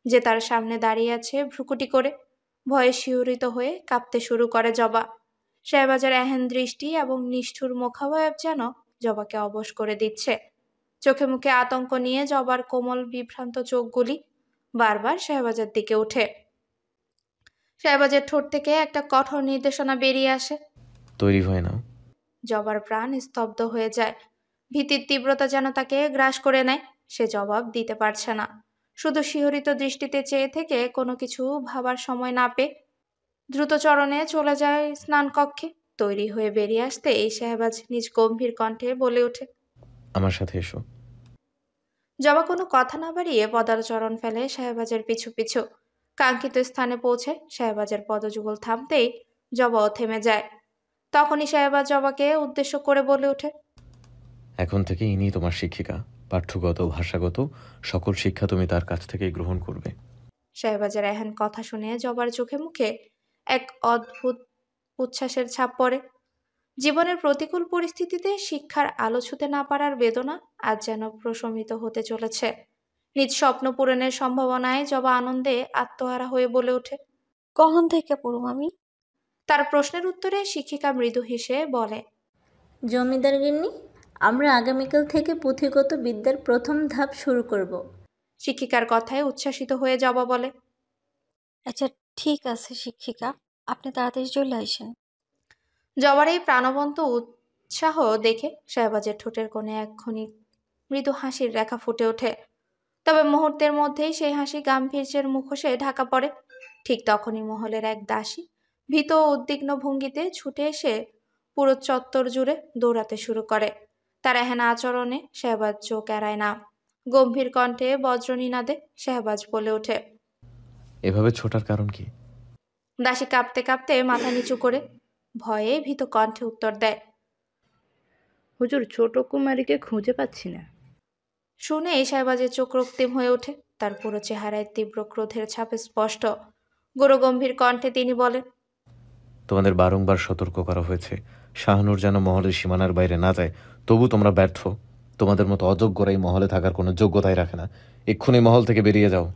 যে তার সামনে দাঁড়িয়ে আছে ভ্রুকুটি করে। ভয়ে শিহরিত হয়ে কাঁপতে শুরু করে জবা। শাহবাজের এহেন দৃষ্টি এবং নিষ্ঠুর মুখাবয়ব যেন জবাকে অবশ করে দিচ্ছে। চোখে মুখে আতঙ্ক নিয়ে জবার কোমল বিভ্রান্ত চোখগুলি বারবার শাহবাজের দিকে ওঠে। শাহবাজের ঠোঁট থেকে একটা কঠোর নির্দেশনা বেরিয়ে আসে। তৈরি হয়ে নাও। জবার প্রাণ স্তব্ধ হয়ে যায়। ভীতির তীব্রতা যেন তাকে গ্রাস করে নেয়। সে জবাব দিতে পারছে না, শুধু শিহরিত দৃষ্টিতে চেয়ে থেকে কোনো কিছু ভাবার সময় না পেয়ে দ্রুত চরণে চলে যায় স্নান কক্ষে। তৈরি হয়ে বেরিয়ে আসতে এই শাহবাজ নিজ গম্ভীর কণ্ঠে বলে ওঠে, আমার সাথে এসো। জবা কোনো কথা না বাড়িয়ে পদাচরণ ফেলে শাহবাজের পিছু পিছু। কাঙ্ক্ষিত স্থানে পৌঁছে শাহবাজের পদযুগল থামতেই জবাও থেমে যায়। তখনই শাহবাজ জবাকে উদ্দেশ্য করে বলে ওঠে, এখন থেকে ইনি তোমার শিক্ষিকা। পাঠ্যগত, ভাষাগত সকল শিক্ষা তুমি তার কাছ থেকেই গ্রহণ করবে। শাহবাজের এহেন কথা শুনে জবার চোখে মুখে এক অদ্ভুত উচ্ছ্বাসের ছাপ পড়ে। জীবনের প্রতিকূল পরিস্থিতিতে শিক্ষার আলো ছুতে না পারার বেদনা আজ যেন প্রশমিত হতে চলেছে। নিজ স্বপ্ন পূরণের সম্ভাবনায় জবা আনন্দে আত্মহারা হয়ে বলে ওঠে। কখন থেকে পড়ুম আমি? তার প্রশ্নের উত্তরে শিক্ষিকা মৃদু হেসে বলে, জমিদার গিন্নি, আমরা আগামীকাল থেকে পুঁথিগত বিদ্যার প্রথম ধাপ শুরু করব। শিক্ষিকার কথায় উচ্ছ্বাসিত হয়ে জবা বলে, আচ্ছা ঠিক আছে শিক্ষিকা, আপনি তাড়াতাড়ি চলে আসেন। জবার এই প্রাণবন্ত উৎসাহ দেখে শাহবাজের ঠোঁটের কোণে একখানি মৃদু হাসির রেখা ফুটে ওঠে। তবে মুহূর্তের মধ্যেই সেই হাসি গাম্ভীর্যের মুখোশে ঢাকা পড়ে। ঠিক তখনই মহলের এক দাসী ভীত ও উদ্বিগ্ন ভঙ্গিতে ছুটে এসে পুরো চত্বর জুড়ে দৌড়াতে শুরু করে। তার এহেন আচরণে শাহবাজ চোখ এড়ায় না। গম্ভীর কণ্ঠে বজ্রনিনাদে শাহবাজ বলে ওঠে, এভাবে ছোটার কারণ কি? দাসী কাঁপতে কাঁপতে মাথা নিচু করে ভয়ে ভীত কণ্ঠে উত্তর দেয়, হুজুর, ছোট কুমারীকে খুঁজে পাচ্ছি না। শুনে শাহবাজের চোখ রক্তিম হয়ে ওঠে। তার পুরো চেহারায় তীব্র ক্রোধের ছাপ স্পষ্ট। গম্ভীর কণ্ঠে তিনি বলেন, তোমাদের বারংবার সতর্ক করা হয়েছে শাহনূর যেন মহলের সীমানার বাইরে না যায়, তবু তোমরা ব্যর্থ। তোমাদের মতো অযোগ্যরা এই মহলে থাকার কোনো যোগ্যতাই রাখে না। এক্ষুনি মহল থেকে বেরিয়ে যাও।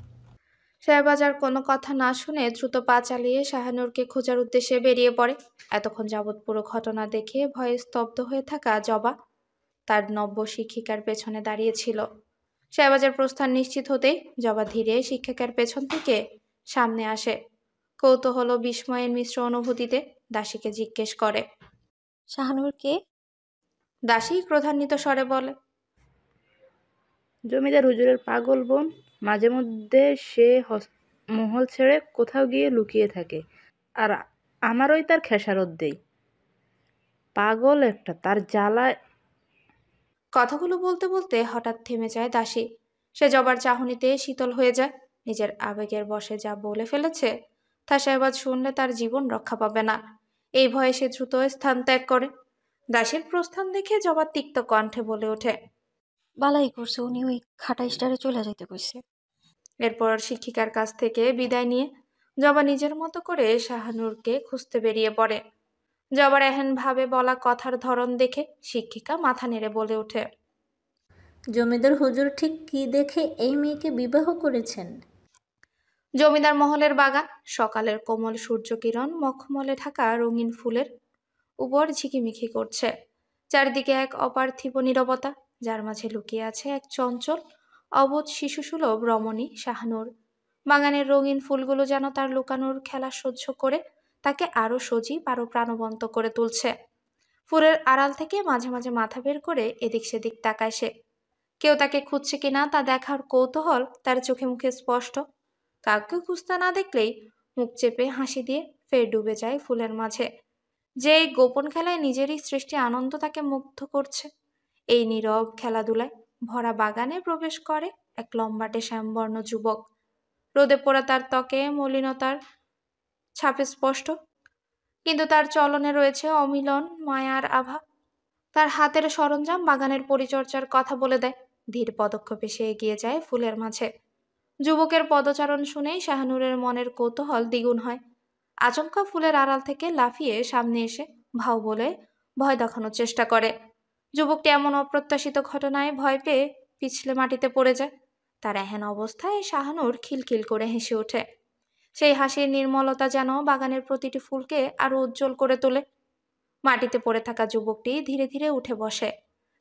শাহবাজ আর কোনো কথা না শুনে দ্রুত পা চালিয়ে শাহানূরকে খোঁজার উদ্দেশ্যে বেরিয়ে পড়ে। এতক্ষণ যাবৎ পুরো ঘটনা দেখে ভয়ে স্তব্ধ হয়ে থাকা জবা তার নব্য শিক্ষিকার পেছনে দাঁড়িয়েছিল। শাহবাজের প্রস্থান নিশ্চিত হতেই জবা ধীরে শিক্ষিকার পেছন থেকে সামনে আসে। কৌতূহল ও বিস্ময়ের মিশ্র অনুভূতিতে দাসীকে জিজ্ঞেস করে। শাহানূর কে? দাসী ক্রোধান্বিত স্বরে বলে, জমিদার হুজুরের পাগল বোন। মাঝে মধ্যে সে মহল ছেড়ে কোথাও গিয়ে লুকিয়ে থাকে, আর আমারই তার খেসারত দেই। পাগল একটা, তার জ্বালায়। কথাগুলো বলতে বলতে হঠাৎ থেমে যায় দাসী। সে জবার চাহনিতে শীতল হয়ে যায়। নিজের আবেগের বশে যা বলে ফেলেছে তা শাহবাজ শুনলে তার জীবন রক্ষা পাবে না। এই ভয়ে সে দ্রুত স্থান ত্যাগ করে। দাসীর প্রস্থান দেখে জবা তিক্ত কণ্ঠে বলে ওঠে, বালাই করছে, উনি ওই খাটা স্টারে চলে যাইতে কইছে। এরপর শিক্ষিকার কাছ থেকে বিদায় নিয়ে জবা নিজের মতো করে শাহানূরকে খুঁজতে বেরিয়ে পড়ে। জবার এহেন ভাবে বলা কথার ধরন দেখে শিক্ষিকা মাথা নেড়ে বলে ওঠে, জমিদার হুজুর ঠিক কি দেখে এই মেয়েকে বিবাহ করেছেন? জমিদার মহলের বাগান, সকালের কোমল সূর্যকিরণ মখমলে ঢাকা রঙিন ফুলের উপর ঝিকিমিকি করছে। চারিদিকে এক অপার্থিব নীরবতা, যার মাঝে লুকিয়ে আছে এক চঞ্চল অবোধ শিশুসুলভ রমণী শাহানূর। বাগানের রঙিন ফুলগুলো যেন তার লুকানোর খেলা সহ্য করে তাকে আরো সজীব, আরো প্রাণবন্ত করে তুলছে। ফুলের আড়াল থেকে মাঝে মাঝে মাথা বের করে এদিক সেদিক তাকায় সে। কেউ তাকে খুঁজছে কিনা তা দেখার কৌতূহল তার চোখে মুখে স্পষ্ট। কাউকে খুঁজতে না দেখলেই মুখ চেপে হাসি দিয়ে ফের ডুবে যায় ফুলের মাঝে। যে এই গোপন খেলায় নিজেরই সৃষ্টি আনন্দ তাকে মুগ্ধ করছে। এই নীরব খেলাধুলায় ভরা বাগানে প্রবেশ করে এক লম্বাটে শ্যামবর্ণ যুবক। রোদে পোড়া তার ত্বকে মলিনতার ছাপ স্পষ্ট, কিন্তু তার চলনে রয়েছে অমিলন মায়ার আভা। তার হাতের সরঞ্জাম বাগানের পরিচর্যার কথা বলে দেয়। ধীর পদক্ষেপে সে এগিয়ে যায় ফুলের মাঝে। যুবকের পদচারণ শুনেই শাহানুরের মনের কৌতূহল দ্বিগুণ হয়। আচমকা ফুলের আড়াল থেকে লাফিয়ে সামনে এসে ভাও বলে ভয় দেখানোর চেষ্টা করে। যুবকটি এমন অপ্রত্যাশিত ঘটনায় ভয় পেয়ে পিছলে মাটিতে পড়ে যায়। তার এহেন অবস্থায় শাহানুর খিলখিল করে হেসে ওঠে। সেই হাসির নির্মলতা যেন বাগানের প্রতিটি ফুলকে আরো উজ্জ্বল করে তোলে। মাটিতে পড়ে থাকা যুবকটি ধীরে ধীরে উঠে বসে।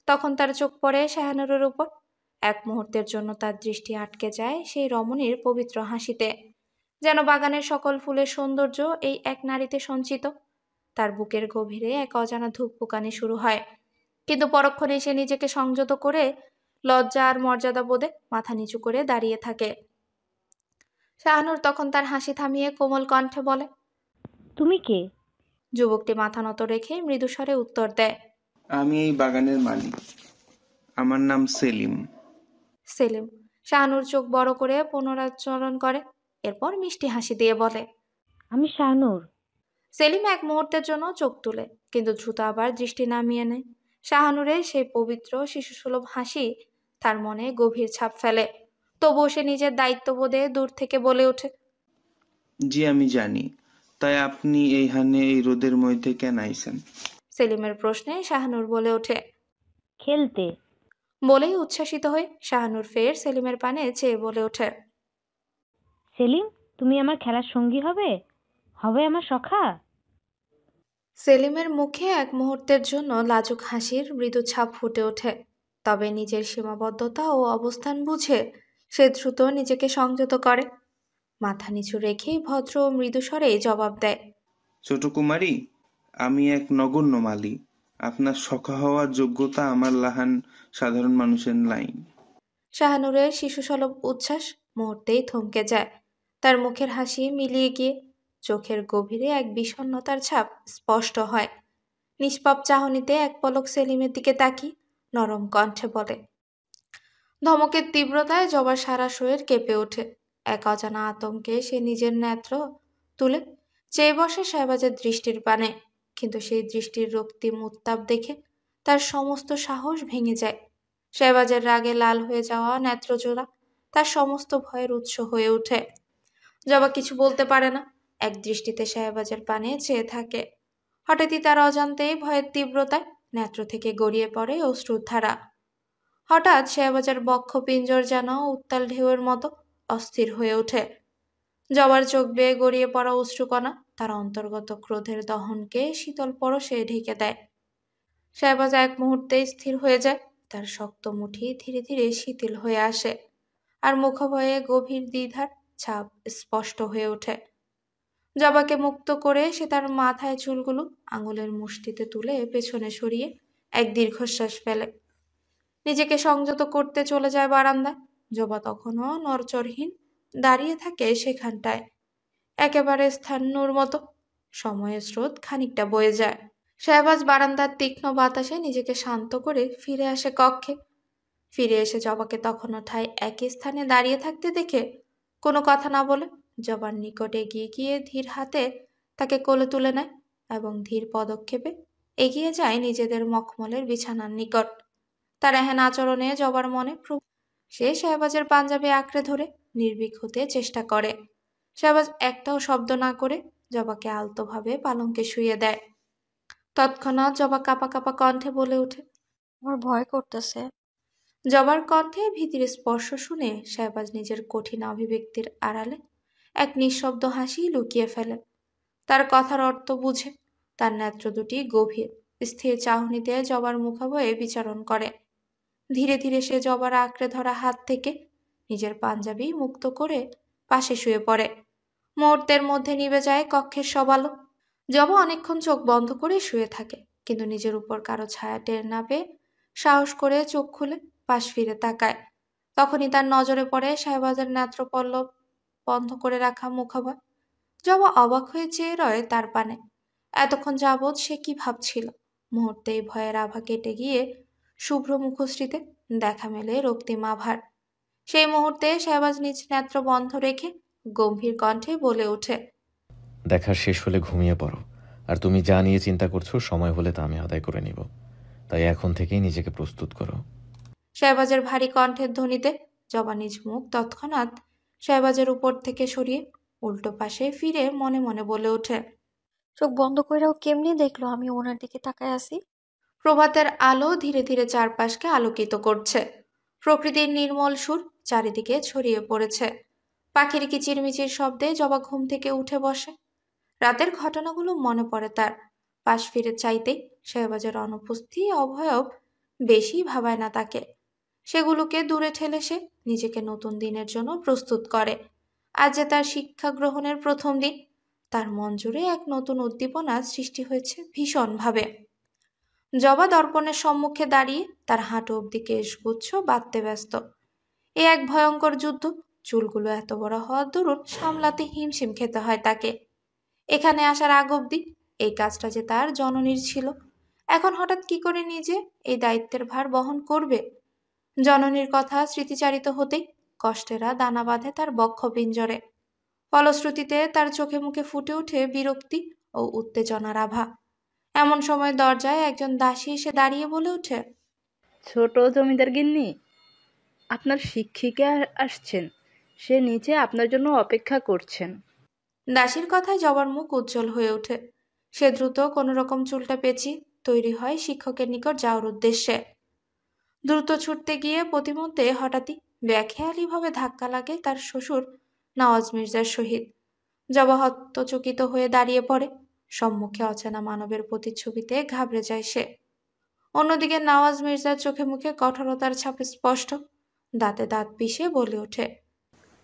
তখন তার চোখ পড়ে শাহানুরের উপর। এক মুহূর্তের জন্য তার দৃষ্টি আটকে যায় সেই রমণীর পবিত্র হাসিতে, যেন বাগানের সকল ফুলের সৌন্দর্য এই এক নারীতে সঞ্চিত। তার বুকের গভীরে এক অজানা ধুকপুকানি শুরু হয়, কিন্তু পরক্ষণে সে নিজেকে সংযত করে লজ্জা আর মর্যাদা বোধে মাথা নিচু করে দাঁড়িয়ে থাকে। শাহানুর তখন তার হাসি থামিয়ে কোমল কণ্ঠে বলে, তুমি কে? যুবকটি মাথা নত রেখে মৃদুস্বরে উত্তর দেয়, আমি এই বাগানের মালিক। আমার নাম সেলিম। সেলিম। শাহানুর চোখ বড় করে পুনরাচরণ করে, এরপর মিষ্টি হাসি দিয়ে বলে, আমি শাহানুর। সেলিম এক মুহূর্তের জন্য চোখ তুলে, কিন্তু দ্রুত আবার দৃষ্টি নামিয়ে নেয়। শাহানুরের সেই পবিত্র শিশুসুলভ হাসি তার মনে গভীর ছাপ ফেলে। তবুও সে নিজের দায়িত্ববোধে দূর থেকে বলে ওঠে, জি আমি জানি। তাই আপনি এইখানে এই রোদের মধ্যে কেন আইছেন? সেলিমের প্রশ্নে শাহানুর বলে ওঠে, খেলতে। বলেই উচ্ছ্বাসিত হয়ে শাহানুর ফের সেলিমের পানে চেয়ে বলে ওঠে, সেলিম, তুমি আমার খেলার সঙ্গী হবে? হবে আমার সখা? সেলিমের মুখে এক মুহূর্তের জন্য লাজুক হাসির মৃদু ছাপ ফুটে ওঠে। তবে নিজের সীমাবদ্ধতা ও অবস্থান বুঝে সে দ্রুত নিজেকে সংযত করে। মাথা নিচু রেখেই ভদ্র ও মৃদু স্বরে জবাব দেয়, ছোট কুমারী, আমি এক নগণ্য মালী। আপনার সখা হওয়ার যোগ্যতা আমার লাহান সাধারণ মানুষের নাই। শাহানুরের শিশুসুলভ উচ্ছ্বাস মুহূর্তেই থমকে যায়। তার মুখের হাসি মিলিয়ে গিয়ে চোখের গভীরে এক বিষণ্ণতার ছাপ স্পষ্ট হয়। নিষ্পাপ চাহনিতে এক পলক সেলিমের দিকে তাকি নরম কণ্ঠে বলে, ধমকের তীব্রতায় জবার সারা শরীর কেঁপে ওঠে। এক অজানা আতঙ্কে সে নিজের নেত্র তুলে চেয়ে বসে শাহবাজের দৃষ্টির পানে, কিন্তু সেই দৃষ্টির রক্তিম উত্তাপ দেখে তার সমস্ত সাহস ভেঙে যায়। শাহবাজের রাগে লাল হয়ে যাওয়া নেত্রজোড়া তার সমস্ত ভয়ের উৎস হয়ে ওঠে। জবা কিছু বলতে পারে না, এক দৃষ্টিতে শাহবাজের পানে চেয়ে থাকে। হঠাৎই তার অজান্তেই ভয়ের তীব্রতায় নেত্র থেকে গড়িয়ে পড়ে অশ্রুর ধারা। হঠাৎ শাহবাজের বক্ষ পিঞ্জর যেন উত্তাল ঢেউয়ের মতো অস্থির হয়ে ওঠে। জবার চোখ বেয়ে গড়িয়ে পড়া অশ্রুকণা তার অন্তর্গত ক্রোধের দহনকে শীতল পরশে ঢেকে দেয়। শাহবাজ এক মুহূর্তে স্থির হয়ে যায়, তার শক্ত মুঠি ধীরে ধীরে শিথিল হয়ে আসে, আর মুখভয়ে গভীর দ্বিধার ছাপ স্পষ্ট হয়ে ওঠে। জবাকে মুক্ত করে সে তার মাথায় চুলগুলো আঙুলের মুষ্টিতে তুলে পেছনে সরিয়ে এক দীর্ঘশ্বাস ফেলে। নিজেকে সংযত করতে চলে যায় বারান্দায়। জবা তখনও নড়চড়হীন দাঁড়িয়ে থাকে সেখানটায়, একেবারে স্থাণুর মতো। সময়ের স্রোত খানিকটা বয়ে যায়। শাহবাজ বারান্দার তীক্ষ্ণ বাতাসে নিজেকে শান্ত করে ফিরে আসে কক্ষে। ফিরে এসে জবাকে তখনও ঠায় একই স্থানে দাঁড়িয়ে থাকতে দেখে কোনো কথা না বলে জবার নিকট এগিয়ে গিয়ে ধীর হাতে তাকে কোলে তুলে নেয় এবং ধীর পদক্ষেপে এগিয়ে যায় নিজেদের মখমলের বিছানার নিকট। তার এহেন আচরণে জবার মনে সে শাহবাজের পাঞ্জাবি আঁকড়ে ধরে নির্ভীক হতে চেষ্টা করে। শাহবাজ একটাও শব্দ না করে জবাকে আলতোভাবে পালঙ্কে শুইয়ে দেয়। তৎক্ষণাৎ জবা কাঁপা কাঁপা কণ্ঠে বলে ওঠে, আমার ভয় করতেছে। জবার কণ্ঠে ভীতির স্পর্শ শুনে শাহবাজ নিজের কঠিন অভিব্যক্তির আড়ালে এক নিঃশব্দ হাসি লুকিয়ে ফেলে। তার কথার অর্থ বুঝে তার নেত্র দুটি গভীর স্থির চাহনিতে জবার মুখাবয়ে বিচারণ করে। ধীরে ধীরে সে জবার আঁকড়ে ধরা হাত থেকে নিজের পাঞ্জাবি মুক্ত করে পাশে শুয়ে পড়ে। মুহূর্তের মধ্যে নিভে যায় কক্ষের সব আলো। জবা অনেকক্ষণ চোখ বন্ধ করে শুয়ে থাকে, কিন্তু নিজের উপর কারো ছায়া টের না পেয়ে সাহস করে চোখ খুলে পাশ ফিরে তাকায়। তখনই তার নজরে পড়ে শাহবাজের নেত্রপল্লব বন্ধ করে রাখা মুখাবয়। জবা অবাক হয়ে চেয়ে রয় তার পানে। এতক্ষণ যাবৎ সে কি ভাবছিল। মুহূর্তেই ভয়ের আভা কেটে গিয়ে শুভ্র মুখশ্রীতে দেখা মেলে রক্তিম আভার। সেই মুহূর্তে শাহবাজ নিজ নেত্র বন্ধ রেখে গম্ভীর কণ্ঠে বলে ওঠে, দেখা শেষ হলে ঘুমিয়ে পড়ো। আর তুমি যা নিয়ে চিন্তা করছো সময় হলে তা আমি আদায় করে নিব, তাই এখন থেকেই নিজেকে প্রস্তুত করো। শাহবাজের ভারী কণ্ঠের ধ্বনিতে জবা নিজ মুখ তৎক্ষণাৎ শাহবাজের উপর থেকে সরিয়ে উল্টো পাশে ফিরে মনে মনে বলে ওঠে, চোখ বন্ধ কইরাও কেমনি দেখলো আমি ওনার দিকে তাকায় আছি? প্রভাতের আলো ধীরে ধীরে চারপাশকে আলোকিত করছে। প্রকৃতির নির্মল সুর চারিদিকে ছড়িয়ে পড়েছে। পাখির কিচিরমিচির শব্দে জবা ঘুম থেকে উঠে বসে। রাতের ঘটনাগুলো মনে পড়ে তার। পাশ ফিরে চাইতেই শাহবাজের অনুপস্থিতি অভয়ব বেশি ভাবায় না তাকে। সেগুলোকে দূরে ঠেলে সে নিজেকে নতুন দিনের জন্য প্রস্তুত করে। আজ যে তার শিক্ষা গ্রহণের প্রথম দিন, তার মন জুড়ে এক নতুন উদ্দীপনা সৃষ্টি হয়েছে ভীষণভাবে। জবা দর্পণের সম্মুখে দাঁড়িয়ে তার হাঁটু অব্দি কেশগুচ্ছ বাঁধতে ব্যস্ত। এ এক ভয়ঙ্কর যুদ্ধ। চুলগুলো এত বড় হওয়ার দরুন সামলাতে হিমশিম খেতে হয় তাকে। এখানে আসার আগ অব্দি এই কাজটা যে তার জননীর ছিল, এখন হঠাৎ কি করে নিজে এই দায়িত্বের ভার বহন করবে? জননীর কথা স্মৃতিচারিত হতেই কষ্টেরা দানা বাঁধে তার বক্ষ পিঞ্জরে। ফলশ্রুতিতে তার চোখে মুখে ফুটে ওঠে বিরক্তি ও উত্তেজনার আভা। এমন সময় দরজায় একজন দাসী এসে দাঁড়িয়ে বলে ওঠে, ছোট জমিদার গিন্নি, আপনার শিক্ষিকা আসছেন। সে নিচে আপনার জন্য অপেক্ষা করছেন। দাসীর কথায় জবার মুখ উজ্জ্বল হয়ে ওঠে। সে দ্রুত কোনো রকম চুলটা পেঁচিয়ে তৈরি হয় শিক্ষকের নিকট যাওয়ার উদ্দেশ্যে। দ্রুত ছুটতে গিয়ে প্রতিমধ্যে হঠাৎই বেখেয়ালিভাবে ধাক্কা লাগে তার শ্বশুর নওয়াজ মির্জার সহিত। জবা হতচকিত হয়ে দাঁড়িয়ে পড়ে। সম্মুখে অচেনা মানবের প্রতিচ্ছবিতে ঘাবড়ে যায় সে। অন্যদিকে নওয়াজ মির্জার চোখে মুখে কঠোরতার ছাপ স্পষ্ট। দাঁতে দাঁত পিষে বলে ওঠে,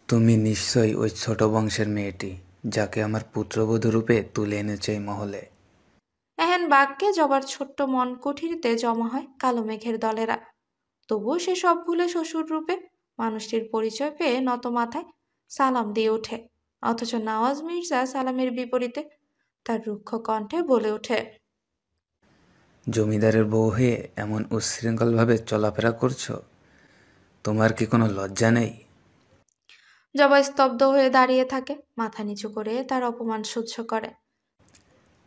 তুমি নিশ্চয়ই ওই ছোট বংশের মেয়েটি যাকে আমার পুত্রবধূ রূপে তুলে এনেছে এই মহলে। এহেন বাক্যে জবার ছোট্ট মন কুঠিরিতে জমা হয় কালো মেঘের দলেরা। তবুও সে সব ভুলে শ্বশুর রূপে মানুষটির পরিচয় পেয়ে নত মাথায় সালাম দিয়ে ওঠে। অথচ নওয়াজ মির্জা সালামের বিপরীতে তার রুক্ষ কণ্ঠে বলে ওঠে, জমিদারের বউ হয়ে এমন উচ্ছৃঙ্খলভাবে চলাফেরা করছো? তোমার কি কোনো লজ্জা নেই? জবা স্তব্ধ হয়ে দাঁড়িয়ে থাকে, মাথা নিচু করে তার অপমান সহ্য করে।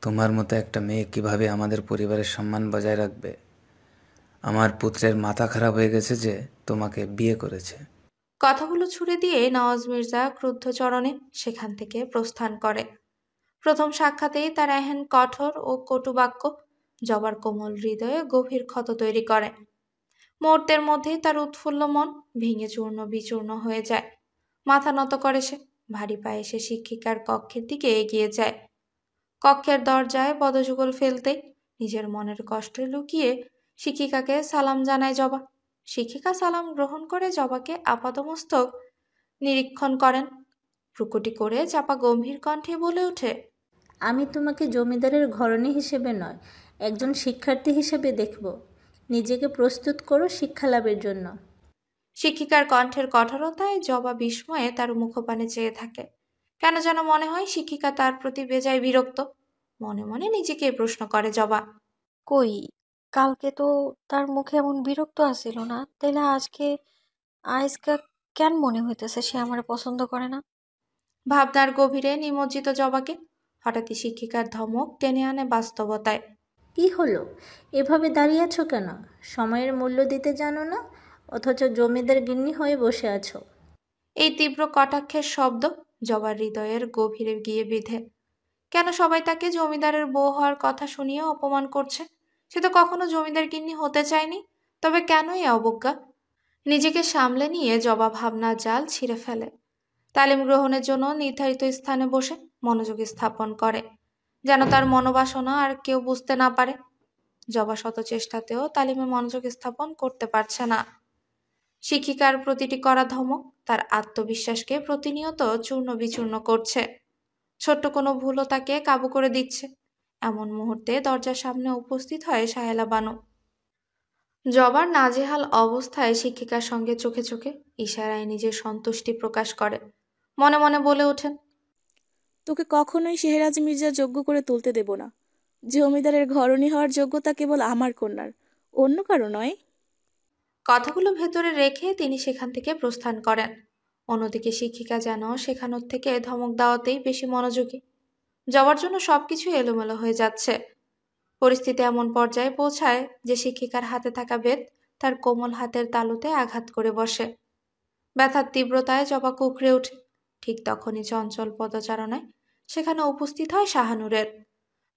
তোমার মতো একটা মেয়ে কিভাবে আমাদের পরিবারের সম্মান বজায় রাখবে? আমার পুত্রের মাথা খারাপ হয়ে গেছে যে তোমাকে বিয়ে করেছে। কথাগুলো ছুড়ে দিয়ে নওয়াজ মির্জা ক্রুদ্ধ চরণে সেখান থেকে প্রস্থান করে। প্রথম সাক্ষাতেই তার এহেন কঠোর ও কটু বাক্য জবার কোমল হৃদয়ে গভীর ক্ষত তৈরি করে। মুহূর্তের মধ্যেই তার উৎফুল্ল মন ভেঙে চূর্ণ বিচূর্ণ হয়ে যায়। মাথা নত করে সে, ভারী পায়ে সে শিক্ষিকার কক্ষের দিকে এগিয়ে যায়। কক্ষের দরজায় পদযুগল ফেলতেই নিজের মনের কষ্ট লুকিয়ে শিক্ষিকাকে সালাম জানায় জবা। শিক্ষিকা সালাম গ্রহণ করে জবাকে আপাদমস্তক নিরীক্ষণ করেন। ভ্রুকুটি করে চাপা গম্ভীর কণ্ঠে বলে ওঠে, আমি তোমাকে জমিদারের ঘরণী হিসেবে নয়, একজন শিক্ষার্থী হিসেবে দেখব। নিজেকে প্রস্তুত করো শিক্ষা লাভের জন্য। শিক্ষিকার কণ্ঠের কঠোরতায় জবা বিস্ময়ে তার মুখপানে চেয়ে থাকে। কেন যেন মনে হয় শিক্ষিকা তার প্রতি বেজায় বিরক্ত। মনে মনে নিজেকে প্রশ্ন করে জবা, কই, কালকে তো তার মুখে এমন বিরক্ত আসিল না, তাইলে আজকা কেন মনে হইতেছে সে আমার পছন্দ করে না? ভাবনার গভীরে নিমজ্জিত জবাকে হঠাৎই শিক্ষিকার ধমক টেনে আনে বাস্তবতায়। কি হলো, এভাবে দাঁড়িয়ে আছো কেন? সময়ের মূল্য দিতে জানো না, অথচ জমিদার গিন্নি হয়ে বসে আছো। এই তীব্র কটাক্ষের শব্দ জবার হৃদয়ের গভীরে গিয়ে বিঁধে। কেন সবাই তাকে জমিদারের বউ হওয়ার কথা শুনিয়ে অপমান করছে? সে তো কখনো জমিদার গিন্নি হতে চায়নি, তবে কেন এই অবজ্ঞা? নিজেকে সামলে নিয়ে জবা ভাবনার জাল ছিঁড়ে ফেলে। তালিম গ্রহণের জন্য নির্ধারিত স্থানে বসে মনোযোগী স্থাপন করে, যেন তার মনোবাসনা আর কেউ বুঝতে না পারে। জবা শত চেষ্টাতেও তালিমে মনোযোগ স্থাপন করতে পারছে না। শিক্ষিকার প্রতিটি করা ধমক তার আত্মবিশ্বাসকে প্রতিনিয়ত চূর্ণ বিচূর্ণ করছে। ছোট্ট কোনো ভুলও তাকে কাবু করে দিচ্ছে। এমন মুহূর্তে দরজার সামনে উপস্থিত হয় সাহেলা বানু। জবার নাজেহাল অবস্থায় শিক্ষিকার সঙ্গে চোখে চোখে ইশারায় নিজের সন্তুষ্টি প্রকাশ করে। মনে মনে বলে ওঠেন, তোকে কখনোই শেহরাজ মির্জা যোগ্য করে তুলতে দেব না। জমিদারের ঘরণী হওয়ার যোগ্যতা কেবল আমার কন্যার, অন্য কারো নয়। কথাগুলো ভেতরে রেখে তিনি সেখান থেকে প্রস্থান করেন। অন্যদিকে শিক্ষিকা যেন শেখানোর থেকে ধমক দেওয়াতেই বেশি মনোযোগী। জবার জন্য সবকিছু এলোমেলো হয়ে যাচ্ছে। পরিস্থিতি এমন পর্যায়ে পৌঁছায় যে শিক্ষিকার হাতে থাকা বেত তার কোমল হাতের তালুতে আঘাত করে বসে। ব্যথার তীব্রতায় জবা কুঁকড়ে ওঠে। ঠিক তখনই চঞ্চল পদচারণায় সেখানে উপস্থিত হয় শাহানুরের।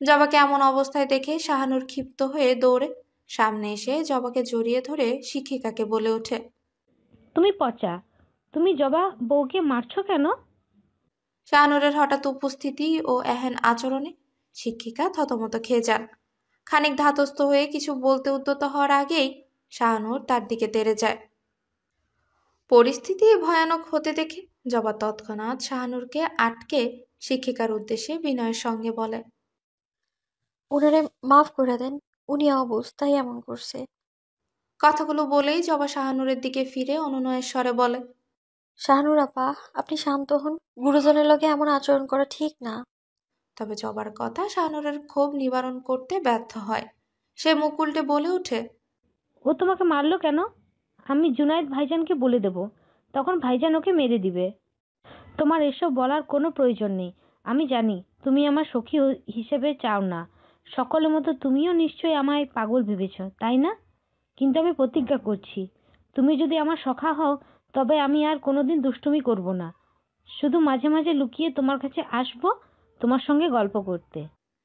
জবাকে এমন অবস্থায় দেখে শাহানুর ক্ষিপ্ত হয়ে দৌড়ে সামনে এসে জবাকে জড়িয়ে ধরে শিক্ষিকাকে বলে ওঠে, তুমি পচা, তুমি জবা বউকে মারছো কেন? শাহানুরের হঠাৎ উপস্থিতি ও এহেন আচরণে শিক্ষিকা থতমত খেয়ে যান। খানিক ধাতস্থ হয়ে কিছু বলতে উদ্যত হওয়ার আগেই শাহানুর তার দিকে তেড়ে যায়। পরিস্থিতি ভয়ানক হতে দেখে জবা তৎক্ষণাৎ শাহানুরকে আটকে শিক্ষিকার উদ্দেশ্যে বিনয়ের সঙ্গে বলে, ওনারে মাফ করে দেন, উনি অবস্থায় এমন করছে। কথাগুলো বলেই জবা শাহানুরের দিকে ফিরে অনুনয়ের স্বরে বলে, শাহানুর আপা, আপনি শান্ত হন, গুরুজনের লগে এমন আচরণ করা ঠিক না। তবে জবার কথা শাহানুরের ক্ষোভ নিবারণ করতে ব্যর্থ হয়। সে মুখ উল্টে বলে ওঠে, ও তোমাকে মারলো কেন? আমি জুনায়েদ ভাইজানকে বলে দেব, তখন ভাইজান ওকে মেরে দিবে। তোমার এসব বলার কোনো প্রয়োজন নেই। আমি জানি তুমি আমার সখী হিসেবে চাও না। সকলের মতো তুমিও নিশ্চয়ই আমায় পাগল ভেবেছ, তাই না? কিন্তু আমি প্রতিজ্ঞা করছি, তুমি যদি আমার সখা হও তবে আমি আর কোনোদিন দুষ্টুমি করব না। শুধু মাঝে মাঝে লুকিয়ে তোমার কাছে আসবো তোমার সঙ্গে গল্প করতে।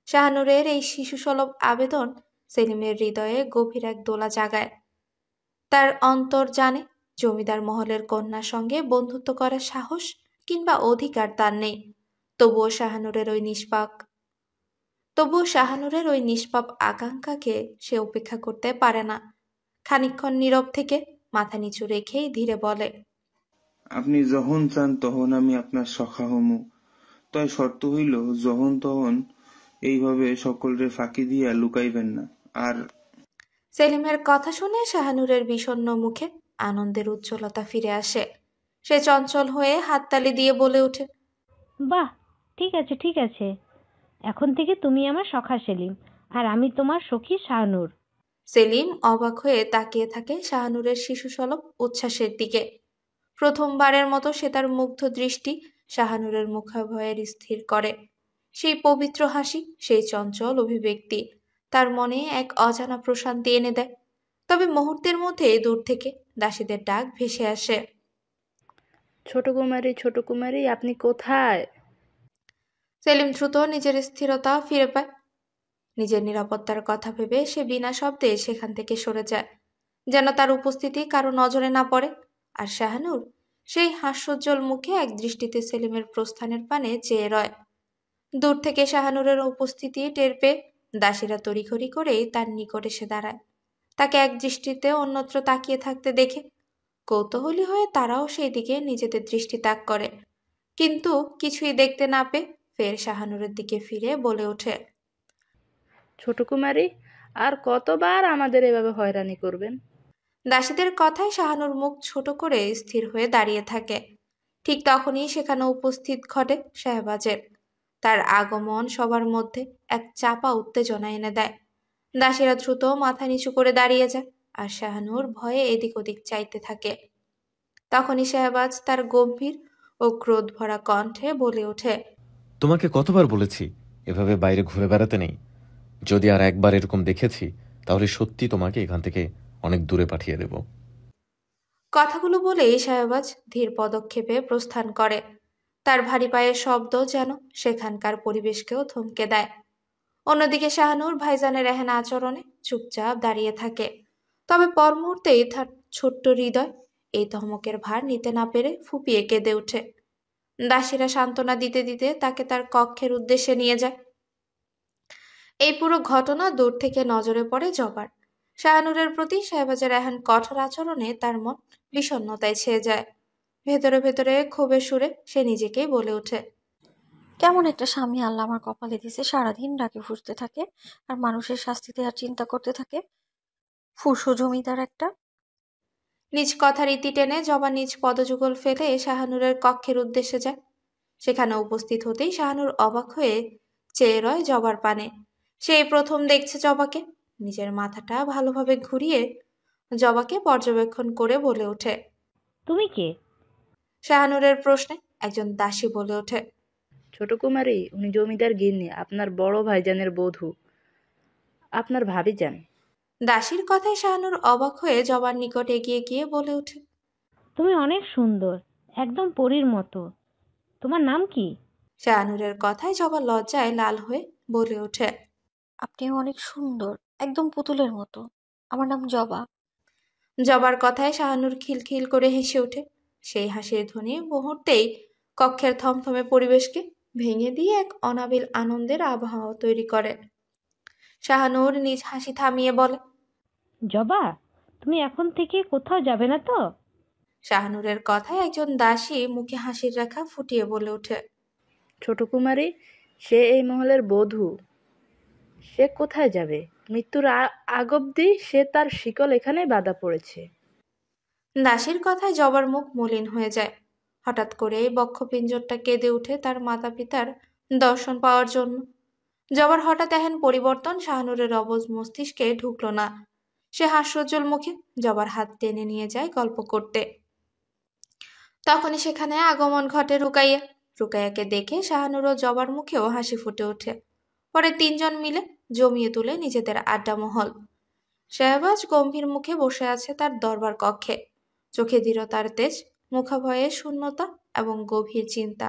শাহানুরের এই শিশুসুলভ আবেদন সেলিমের হৃদয়ে গভীর এক দোলা জাগায়। তার অন্তর জানে জমিদার মহলের কন্যার সঙ্গে বন্ধুত্ব করার সাহস কিংবা অধিকার তার নেই। তবুও শাহানুরের ওই নিষ্পাপ আকাঙ্ক্ষাকে সে উপেক্ষা করতে পারে না। খানিকক্ষণ নীরব থেকে মাথা নিচু রেখেই ধীরে বলে, আপনি যখন চান তখন আমি আপনার সখা হমু, তাই শর্ত হইল যখন তখন এইভাবে সকলরে ফাঁকি দিয়া লুকাইবেন না। আর সেলিমের কথা শুনে শাহানুরের বিষণ্ণ মুখে আনন্দের উজ্জ্বলতা ফিরে আসে। সে চঞ্চল হয়ে হাততালি দিয়ে বলে ওঠে, বাহ, ঠিক আছে ঠিক আছে, এখন থেকে তুমি আমার সখা সেলিম, আর আমি তোমার সখী শাহানুর। সেলিম অবাক হয়ে তাকিয়ে থাকে শাহানুরের শিশুসুলভ উচ্ছ্বাসের দিকে। প্রথমবারের মতো সে তার মুগ্ধ দৃষ্টি শাহানুরের মুখাবয়ব স্থির করে। সেই পবিত্র হাসি, সেই চঞ্চল অভিব্যক্তি তার মনে এক অজানা প্রশান্তি এনে দেয়। তবে মুহূর্তের মধ্যে দূর থেকে দাসীদের ডাক ভেসে আসে, ছোট কুমারী, ছোট কুমারী, আপনি কোথায়? সেলিম দ্রুত নিজের স্থিরতা ফিরে পায়। নিজের নিরাপত্তার কথা ভেবে সে বিনা শব্দে সেখান থেকে সরে যায়, যেন তার উপস্থিতি কারো নজরে না পড়ে। আর শাহানুর সেই হাস্যোজ্জ্বল মুখে এক দৃষ্টিতে সেলিমের প্রস্থানের পানে চেয়ে রয়। দূর থেকে শাহানুরের উপস্থিতি টের পেয়ে দাসীরা তড়িঘড়ি করেই তার নিকট এসে দাঁড়ায়। তাকে এক দৃষ্টিতে অন্যত্র তাকিয়ে থাকতে দেখে কৌতূহলী হয়ে তারাও সেই দিকে নিজেদের দৃষ্টি তাক করে, কিন্তু কিছুই দেখতে না পেয়ে ফের শাহানুরের দিকে ফিরে বলে ওঠে, ছোট কুমারী, আর কতবার আমাদের এভাবে হয়রানি করবেন? দাসীদের কথায় শাহানুর মুখ ছোট করে স্থির হয়ে দাঁড়িয়ে থাকে। ঠিক তখনই সেখানে উপস্থিত ঘটে শাহবাজের। তার আগমন সবার মধ্যে এক চাপা উত্তেজনা এনে দেয়। দাসীরা দ্রুত মাথা নিচু করে দাঁড়িয়ে যায়, আর শাহানুর ভয়ে এদিক ওদিক চাইতে থাকে। তখনই শাহবাজ তার গম্ভীর ও ক্রোধ ভরা কণ্ঠে বলে ওঠে, তোমাকে কতবার বলেছি এভাবে বাইরে ঘুরে বেড়াতে নেই। যদি আর একবার এরকম দেখেছি তাহলে সত্যি তোমাকে এখান থেকে অনেক দূরে পাঠিয়ে দেব। কথাগুলো বলেই শাহবাজ ধীর পদক্ষেপে প্রস্থান করে। তার ভারী পায়ের শব্দ যেন সেখানকার পরিবেশকেও থমকে দেয়। অন্যদিকে শাহানুর ভাইজানের এহেন আচরণে চুপচাপ দাঁড়িয়ে থাকে। তবে পর মুহূর্তেই তার ছোট্ট হৃদয় এই ধমকের ভার নিতে না পেরে ফুপিয়ে কেঁদে ওঠে। দাসীরা সান্ত্বনা দিতে দিতে তাকে তার কক্ষের উদ্দেশ্যে নিয়ে যায়। এই পুরো ঘটনা দূর থেকে নজরে পড়ে জবার। শাহানুরের প্রতি শাহবাজের এহেন কঠোর আচরণে তার মন বিষণ্ণতায় ছেয়ে যায়। ভেতরে ভেতরে ক্ষোভের সুরে সে নিজেকেই বলে ওঠে, কেমন একটা স্বামী আল্লাহ আমার কপালে দিছে, সারাদিন ডাকে ফুসতে থাকে আর মানুষের শাস্তি দেওয়ার চিন্তা করতে থাকে। ফুসো জমিদার একটা। নিজ কথার ইতি টেনে জবা নিজ পদযুগল ফেলে শাহানুরের কক্ষের উদ্দেশ্যে যায়। সেখানে উপস্থিত হতেই শাহানুর অবাক হয়ে চেয়ে রয় জবার পানে। সেই প্রথম দেখছে জবাকে। নিজের মাথাটা ভালোভাবে ঘুরিয়ে জবাকে পর্যবেক্ষণ করে বলে ওঠে, তুমি কে? শাহানুরের প্রশ্নে একজন দাসী বলে ওঠে, ছোট কুমারী, উনি জমিদার গিন্নি, আপনার বড় ভাইজানের বধূ, আপনার ভাবিজান। দাসীর কথায় শাহানুর অবাক হয়ে জবার নিকট এগিয়ে গিয়ে বলে ওঠে, তুমি অনেক সুন্দর, একদম পরীর মতো। তোমার নাম কি? শাহানুরের কথায় জবা লজ্জায় লাল হয়ে বলে ওঠে। আপনিও অনেক সুন্দর, একদম পুতুলের মতো। আমার নাম জবা। জবার কথায় শাহানুর খিলখিল করে হেসে ওঠে। সেই হাসির ধ্বনি মুহূর্তেই কক্ষের থমথমে পরিবেশকে ভেঙে দিয়ে এক অনাবিল আনন্দের আবহাওয়া তৈরি করে। শাহানুর নিজ হাসি থামিয়ে বলে, জবা, তুমি এখন থেকে কোথাও যাবে না তো? শাহানুরের কথায় একজন দাসী মুখে হাসির রেখা ফুটিয়ে বলে ওঠে। ছোট কুমারী, সে এই মহলের বধূ, সে কোথায় যাবে? মৃত্যুর আগ অব্দি সে তার শিকল এখানেই বাঁধা পড়েছে। দাসীর কথায় জবার মুখ মলিন হয়ে যায়। হঠাৎ করেই বক্ষপিঞ্জরটা কেঁদে উঠে তার মাতা পিতার দর্শন পাওয়ার জন্য। জবার হঠাৎ এহেন পরিবর্তন শাহানুরের অবুঝ মস্তিষ্কে ঢুকল না। সে হাস্যোজ্জ্বল মুখে জবার হাত টেনে নিয়ে যায় গল্প করতে। তখনই সেখানে আগমন ঘটে রুকাইয়া। রুকাইয়াকে দেখে শাহানুর ও জবার মুখেও হাসি ফুটে ওঠে। পরে তিনজন মিলে জমিয়ে তুলে নিজেদের আড্ডা মহল। শাহবাজ গম্ভীর মুখে বসে আছে তার দরবার কক্ষে। চোখে দৃঢ়তার তেজ, মুখাভয়ে শূন্যতা এবং গভীর চিন্তা।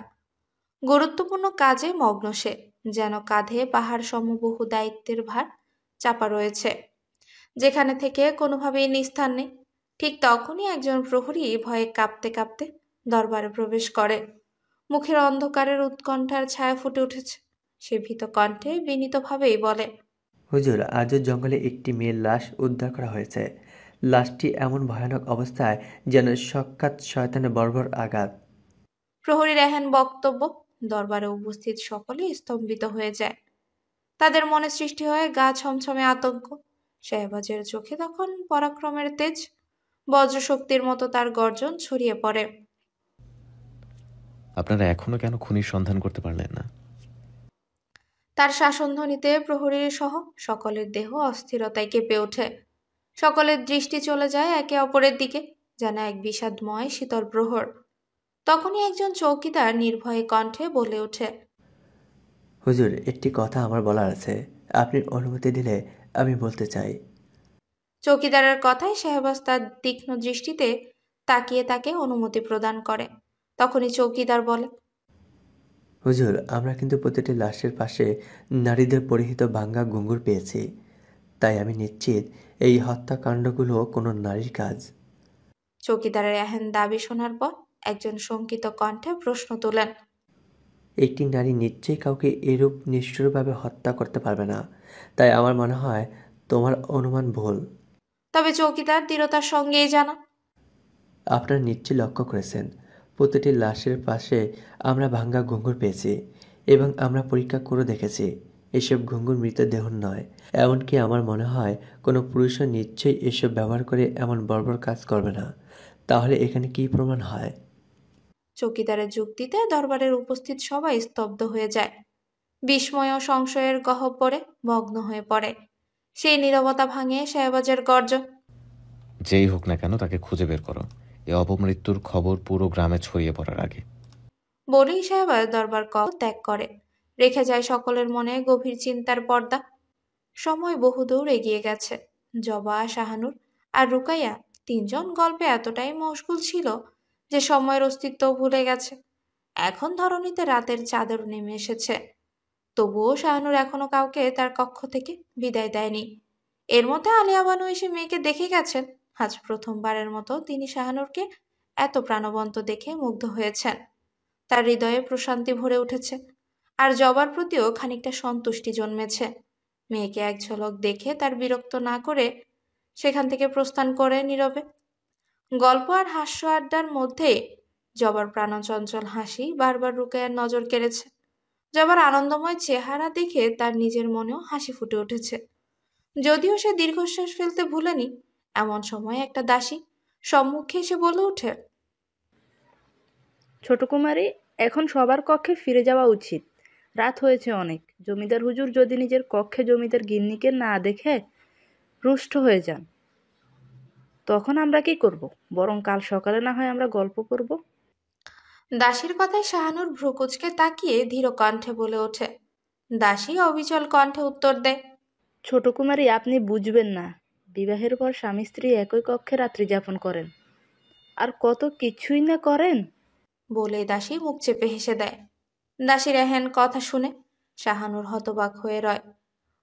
গুরুত্বপূর্ণ কাজে মগ্ন সে, যেন কাঁধে পাহাড় সমবহু দায়িত্বের ভার চাপা রয়েছে, যেখানে থেকে কোনোভাবেই নিস্তার নেই। ঠিক তখনই একজন প্রহরী ভয়ে কাঁপতে কাঁপতে দরবারে প্রবেশ করে। মুখের অন্ধকারের উৎকণ্ঠার ছায়া ফুটে উঠেছে। সে ভীত কণ্ঠে বিনীতভাবেই বলে, হুজুর, আজও জঙ্গলে একটি মেয়ের লাশ উদ্ধার করা হয়েছে। লাশটি এমন ভয়ানক অবস্থায় যেন সাক্ষাৎ শয়তানের বর্বর আঘাত। প্রহরীর এহেন বক্তব্য দরবারে উপস্থিত সকলে স্তম্ভিত হয়ে যায়। তাদের মনে সৃষ্টি হয় গা ছমছমে আতঙ্ক। শাহবাজের চোখে তখন পরাক্রমের তেজ, বজ্রশক্তির মতো তার গর্জন ছড়িয়ে পড়ে। আপনারা এখনো কেন খুনির সন্ধান করতে পারলেন না? তার শাসনধ্বনিতে প্রহরীর সহ সকলের দেহ অস্থিরতায় কেঁপে ওঠে। সকলের দৃষ্টি চলে যায় একে অপরের দিকে, যেন এক বিষাদময় শীতল প্রহর। তখনই একজন চৌকিদার নির্ভয়ে কণ্ঠে বলে ওঠে, হুজুর, একটি কথা আমার বলার আছে, আপনি অনুমতি দিলে আমি বলতে চাই। চৌকিদারের কথায় শাহবাজ তার তীক্ষ্ণ দৃষ্টিতে তাকিয়ে তাকে অনুমতি প্রদান করে। তখনই চৌকিদার বলে, হুজুর, আমরা কিন্তু প্রতিটি লাশের পাশে নারীদের পরিহিত ভাঙ্গা ঘুঙুর পেয়েছি। তাই আমি নিশ্চিত এই হত্যাকাণ্ডগুলো কোনো নারীর কাজ। চৌকিদারের এহেন দাবি শোনার পর একজন শঙ্কিত কণ্ঠে প্রশ্ন তোলেন, একটি নারী নিশ্চয়ই কাউকে এরূপ নিষ্ঠুরভাবে হত্যা করতে পারবে না। তাই আমার মনে হয় তোমার অনুমান ভুল। তবে চৌকিদার দৃঢ়তার সঙ্গেই জানান, আপনারা নিশ্চয়ই লক্ষ্য করেছেন, প্রতিটি লাশের পাশে আমরা ভাঙ্গা ঘুঙুর পেয়েছি এবং আমরা পরীক্ষা করে দেখেছি এসব ঘুঙুর মৃতদেহ নয়। এমনকি আমার মনে হয় কোনো পুরুষও নিশ্চয়ই এসব ব্যবহার করে এমন বর্বর কাজ করবে না। তাহলে এখানে কি প্রমাণ হয়? চৌকিদারের যুক্তিতে দরবারের উপস্থিত সবাই স্তব্ধ হয়ে যায়। বিস্ময় ও সংশয়ের গহ্বরে মগ্ন হয়ে পড়ে। সেই নীরবতা ভাঙে শাহবাজের গর্জন, যেই হোক না কেন তাকে খুঁজে বের করো, এ অপমৃত্যুর খবর পুরো গ্রামে ছড়িয়ে পড়ার আগে। বলেই শাহবাজ দরবার কক্ষ ত্যাগ করে। রেখে যায় সকলের মনে গভীর চিন্তার পর্দা। সময় বহুদূর এগিয়ে গেছে। জবা, শাহানুর আর রুকাইয়া তিনজন গল্পে এতটাই মশগুল ছিল যে সময়ের অস্তিত্ব ভুলে গেছে। এখন ধরণীতে রাতের চাদর নেমে এসেছে। তবুও শাহানুর এখনো কাউকে তার কক্ষ থেকে বিদায় দেয়নি। এর মধ্যে আলিয়া বানু এসে মেয়েকে দেখে গেছেন। আজ প্রথমবারের মতো তিনি শাহানুরকে এত প্রাণবন্ত দেখে মুগ্ধ হয়েছেন। তার হৃদয়ে প্রশান্তি ভরে উঠেছে, আর জবার প্রতিও খানিকটা সন্তুষ্টি জন্মেছে। মেয়েকে এক ঝলক দেখে তার বিরক্ত না করে সেখান থেকে প্রস্থান করে নীরবে। গল্প আর হাস্য আড্ডার মধ্যে জবার প্রাণচঞ্চল হাসি বারবার রুকাইয়ার নজর কেড়েছে। জবার আনন্দময় চেহারা দেখে তার নিজের মনেও হাসি ফুটে উঠেছে। যদিও সে দীর্ঘশ্বাস ফেলতে ভুলেনি। এমন সময় একটা দাসী সম্মুখে এসে বলে ওঠে, ছোট কুমারী, এখন সবার কক্ষে ফিরে যাওয়া উচিত। রাত হয়েছে অনেক। জমিদার হুজুর যদি নিজের কক্ষে জমিদার গিন্নিকে না দেখে রুষ্ট হয়ে যান, তখন আমরা কি করব? বরং কাল সকালে না হয় আমরা গল্প করব। দাসীর কথায় শাহানুর ভ্রুকুচকে তাকিয়ে ধীর কণ্ঠে বলে ওঠে। দাসী অবিচল কণ্ঠে উত্তর দেয়, ছোট কুমারী, আপনি বুঝবেন না। বিবাহের পর স্বামী স্ত্রী একই কক্ষে রাত্রি যাপন করেন। আর কত কিছুই না করেন। বলে দাসী মুখ চেপে হেসে দেয়। দাসীর এহেন কথা শুনে শাহানুর হতবাক হয়ে রয়।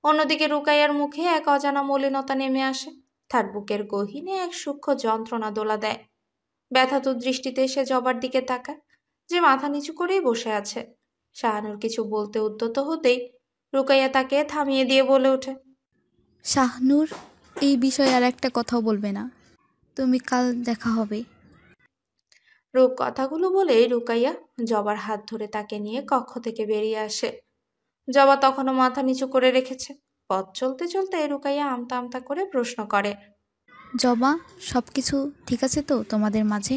অন্যদিকে রুকাইয়ার মুখে এক অজানা মলিনতা নেমে আসে। তার বুকের গহীনে এক সূক্ষ্ম যন্ত্রণা দোলা দেয়। ব্যথাতুর দৃষ্টিতে সে জবার দিকে তাকায়, যে মাথা নিচু করেই বসে আছে। শাহানুর কিছু বলতে উদ্যত হতেই রুকাইয়া তাকে থামিয়ে দিয়ে বলে ওঠে, শাহনূর, এই বিষয়ে আর একটা কথাও বলবে না। তুমি কাল দেখা হবে। রূপ কথাগুলো বলেই রুকাইয়া জবার হাত ধরে তাকে নিয়ে কক্ষ থেকে বেরিয়ে আসে। জবা তখনও মাথা নিচু করে রেখেছে। পথ চলতে চলতে রুকাইয়া আমতা আমতা করে প্রশ্ন করে, জবা, সব কিছু ঠিক আছে তো তোমাদের মাঝে?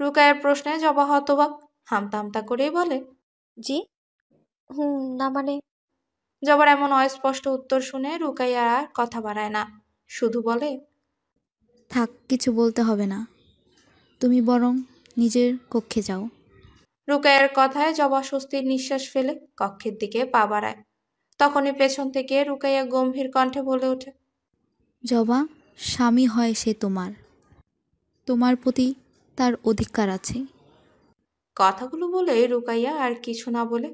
রুকাইয়ার প্রশ্নে জবা হতবাক, হামতা হামতা করেই বলে, জি না মানে জবার এমন অস্পষ্ট উত্তর শুনে রুকাইয়া আর কথা বাড়ায় না, শুধু বলে, থাক, কিছু বলতে হবে না। তুমি বরং নিজের কক্ষে যাও। রুকাইয়ার কথায় জবা স্বস্তির নিঃশ্বাস ফেলে কক্ষের দিকে পা বাড়ায়। তখনই পেছন থেকে রুকাইয়া গম্ভীর কণ্ঠে বলে ওঠে, জবা, স্বামী হয় সে তোমার, তোমার প্রতি তার অধিকার আছে। কথাগুলো বলে রুকাইয়া আর কিছু না বলে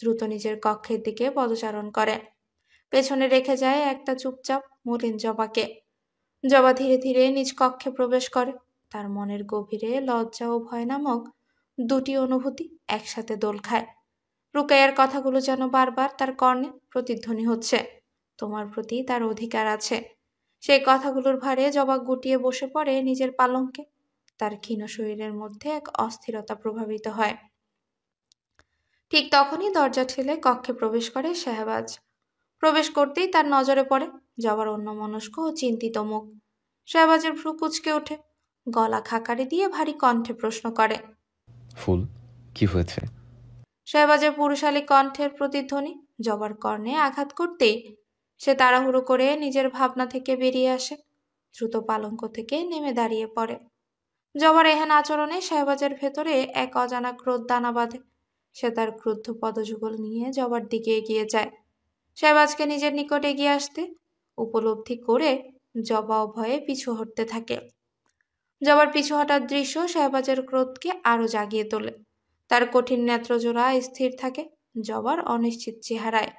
দ্রুত নিজের কক্ষের দিকে পদচারণ করে। পেছনে রেখে যায় একটা চুপচাপ মলিন জবাকে। জবা ধীরে ধীরে নিজ কক্ষে প্রবেশ করে। তার মনের গভীরে লজ্জা ও ভয় নামক দুটি অনুভূতি একসাথে দোল খায়। রুকাইয়ার কথাগুলো যেন বারবার তার কর্ণে প্রতিধ্বনি হচ্ছে। তোমার প্রতি তার অধিকার আছে। সেই কথাগুলোর ভারে জবা গুটিয়ে বসে পড়ে নিজের পালঙ্কে। তার ক্ষীণ শরীরের মধ্যে এক অস্থিরতা প্রভাবিত হয়। ঠিক তখনই দরজা ঠেলে কক্ষে প্রবেশ করে শাহবাজ। প্রবেশ করতেই তার নজরে পড়ে জবার অন্যমনস্ক ও চিন্তিত মুখ। শাহবাজের ভ্রু কুঁচকে ওঠে, গলা খাকারি দিয়ে ভারী কণ্ঠে প্রশ্ন করে, ফুল, কি হয়েছে? শাহবাজের পুরুষালী কণ্ঠের প্রতিধ্বনি জবার কর্ণে আঘাত করতেই সে তাড়াহুড়ো করে নিজের ভাবনা থেকে বেরিয়ে আসে। দ্রুত পালঙ্ক থেকে নেমে দাঁড়িয়ে পড়ে। জবার এহেন আচরণে শাহবাজের ভেতরে এক অজানা ক্রোধ দানা বাঁধে। সে তার ক্রুদ্ধ পদযুগল নিয়ে জবার দিকে এগিয়ে যায়। শাহবাজকে নিজের নিকট এগিয়ে আসতে উপলব্ধি করে জবা ভয়ে পিছু হটতে থাকে। জবার পিছু হটার দৃশ্য শাহবাজের ক্রোধকে আরো জাগিয়ে তোলে। তার কঠিন নেত্রজোড়া স্থির থাকে জবার অনিশ্চিত চেহারায়।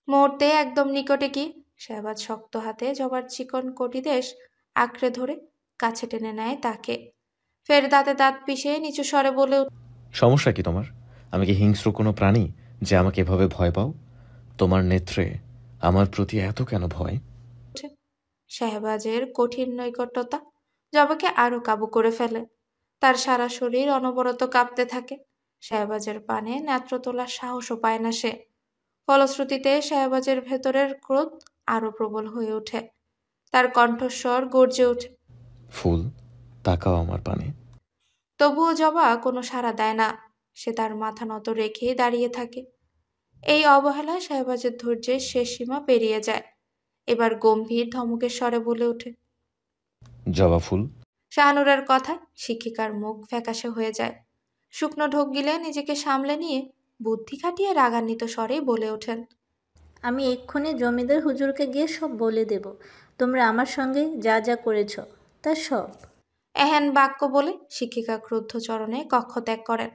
মুহূর্তে একদম নিকটে গিয়ে শাহবাজ শক্ত হাতে জবার চিকন কটিদেশ আঁকড়ে ধরে কাছে টেনে নেয় তাকে। ফের দাঁতে দাঁত পিষে নিচু স্বরে বলে, সমস্যা কি তোমার? আমি কি হিংস্র কোনো প্রাণী যে আমাকে এভাবে ভয় পাও? তোমার নেত্রে আমার প্রতি এত কেন ভয়? শাহবাজের কঠিন নৈকট্যতা জবাকে আরো কাবু করে ফেলে। তার সারা শরীর অনবরত কাঁপতে থাকে। শাহবাজের পানে নেত্র তোলার সাহসও পায় না সে। ফলশ্রুতিতে শাহবাজের ভেতরের ক্রোধ আরো প্রবল হয়ে ওঠে। তার কণ্ঠস্বর গর্জে ওঠে, ফুল, তাকাও আমার পানে। তবুও জবা কোনো সাড়া দেয় না। সে তার মাথা নত রেখেই দাঁড়িয়ে থাকে। এই অবহেলায় শাহবাজের ধৈর্যের শেষ সীমা পেরিয়ে যায়। এবার গম্ভীর ধমকের স্বরে বলে ওঠে, জবা ফুল। শাহানুরের কথায় শিক্ষিকার মুখ ফ্যাকাশে হয়ে যায়। শুকনো ঢোক গিলে নিজেকে সামলে নিয়ে বুদ্ধি খাটিয়ে রাগান্বিত স্বরেই বলে ওঠেন, আমি এক্ষুনি জমিদার হুজুরকে গিয়ে সব বলে দেব। তোমরা আমার সঙ্গে যা যা করেছ তা সব। এহেন বাক্য বলে শিক্ষিকা ক্রুদ্ধ চরণে কক্ষ ত্যাগ করেন।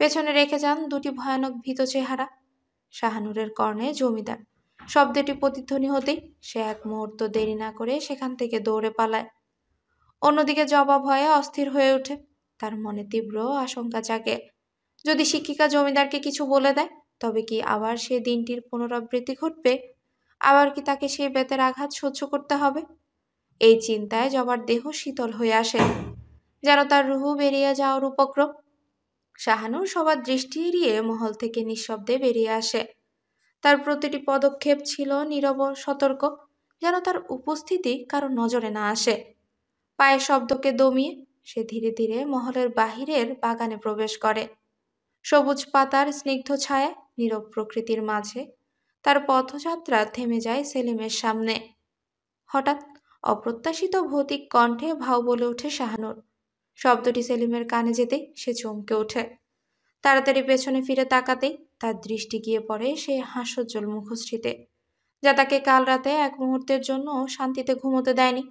পেছনে রেখে যান দুটি ভয়ানক ভীত চেহারা। শাহানুরের কর্ণে জমিদার শব্দটি প্রতিধ্বনি হতেই সে এক মুহূর্ত দেরি না করে সেখান থেকে দৌড়ে পালায়। অন্যদিকে জবা ভয়ে অস্থির হয়ে ওঠে। তার মনে তীব্র আশঙ্কা জাগে। যদি শিক্ষিকা জমিদারকে কিছু বলে দেয়, তবে কি আবার সে দিনটির পুনরাবৃত্তি ঘটবে? আবার কি তাকে সেই বেতের আঘাত সহ্য করতে হবে? এই চিন্তায় জবার দেহ শীতল হয়ে আসে, যেন তার রুহু বেরিয়ে যাওয়ার উপক্রম। শাহানুর সবার দৃষ্টি এড়িয়ে মহল থেকে নিঃশব্দে বেরিয়ে আসে। তার প্রতিটি পদক্ষেপ ছিল নীরব ও সতর্ক, যেন তার উপস্থিতি কারো নজরে না আসে। পায়ের শব্দকে দমিয়ে সে ধীরে ধীরে মহলের বাহিরের বাগানে প্রবেশ করে। সবুজ পাতার স্নিগ্ধ ছায়া নীরব প্রকৃতির মাঝে তার পথযাত্রা থেমে যায় সেলিমের সামনে। হঠাৎ অপ্রত্যাশিত ভৌতিক কণ্ঠে ভাও বলে ওঠে শাহানুর। শব্দটি সেলিমের কানে যেতেই সে চমকে ওঠে। তাড়াতাড়ি পেছনে ফিরে তাকাতেই তার দৃষ্টি গিয়ে পড়ে সেই হাস্যোজ্জ্বল মুখশ্রীতে, যা তাকে কাল রাতে এক মুহূর্তের জন্য শান্তিতে ঘুমোতে দেয়নি।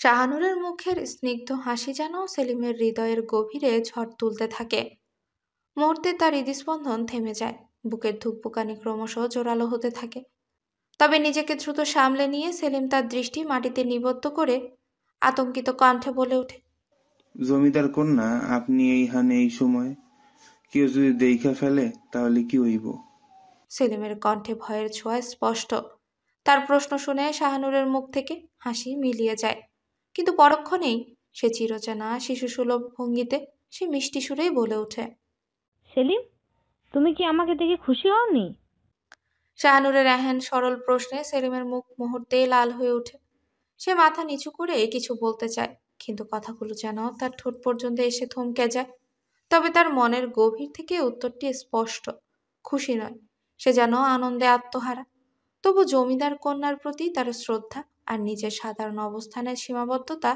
শাহানুরের মুখের স্নিগ্ধ হাসি যেন সেলিমের হৃদয়ের গভীরে ঝড় তুলতে থাকে। মুহূর্তে তার হৃদস্পন্দন থেমে যায়, বুকের ধুকপুকানি ক্রমশ জোরালো হতে থাকে। তবে নিজেকে দ্রুত সামলে নিয়ে সেলিম তার দৃষ্টি মাটিতে নিবদ্ধ করে আতঙ্কিত কণ্ঠে বলে ওঠে, জমিদার কন্যা, আপনি এইখানে এই সময় কেউ যদি দেইখা ফেলে তাহলে কি হইব? সেলিমের কণ্ঠে ভয়ের ছোঁয়া স্পষ্ট। তার প্রশ্ন শুনে শাহানুরের মুখ থেকে হাসি মিলিয়ে যায়, কিন্তু পরক্ষণেই সে চিরচেনা শিশুসুলভ ভঙ্গিতে সে মিষ্টি সুরেই বলে ওঠে, সেলিম, তুমি কি আমাকে দেখে খুশি হওনি? শাহানুরের এহেন সরল প্রশ্নে সেলিমের মুখ মুহূর্তেই লাল হয়ে ওঠে। সে মাথা নিচু করে কিছু বলতে চায়, কিন্তু কথাগুলো যেন তার ঠোঁট পর্যন্ত এসে থমকে যায়। তবে তার মনের গভীর থেকে উত্তরটি স্পষ্ট, খুশি নয়, সে যেন আনন্দে আত্মহারা। তবু জমিদার কন্যার প্রতি তার শ্রদ্ধা আর নিজের সাধারণ অবস্থানের সীমাবদ্ধতা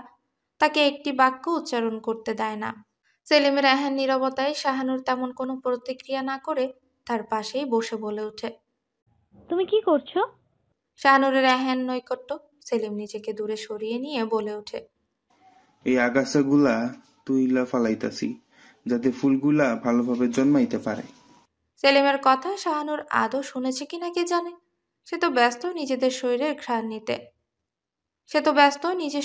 তাকে একটি বাক্য উচ্চারণ করতে দেয় না। সেলিমের এহেন নীরবতায় শাহানুর তেমন কোনো প্রতিক্রিয়া না করে তার পাশেই বসে বলে ওঠে, তুমি কি করছো? শাহানুরের এহেন নৈকট্য সেলিম নিজেকে দূরে সরিয়ে নিয়ে বলে ওঠে, এই আগাছাগুলা তুইলা ফালাইতাছি, যাতে ফুলগুলা ভালোভাবে জন্মাইতে পারে। সেলিমের কথা শাহানুর আদৌ শুনেছে কিনা কে জানে। সে তো ব্যস্ত নিজের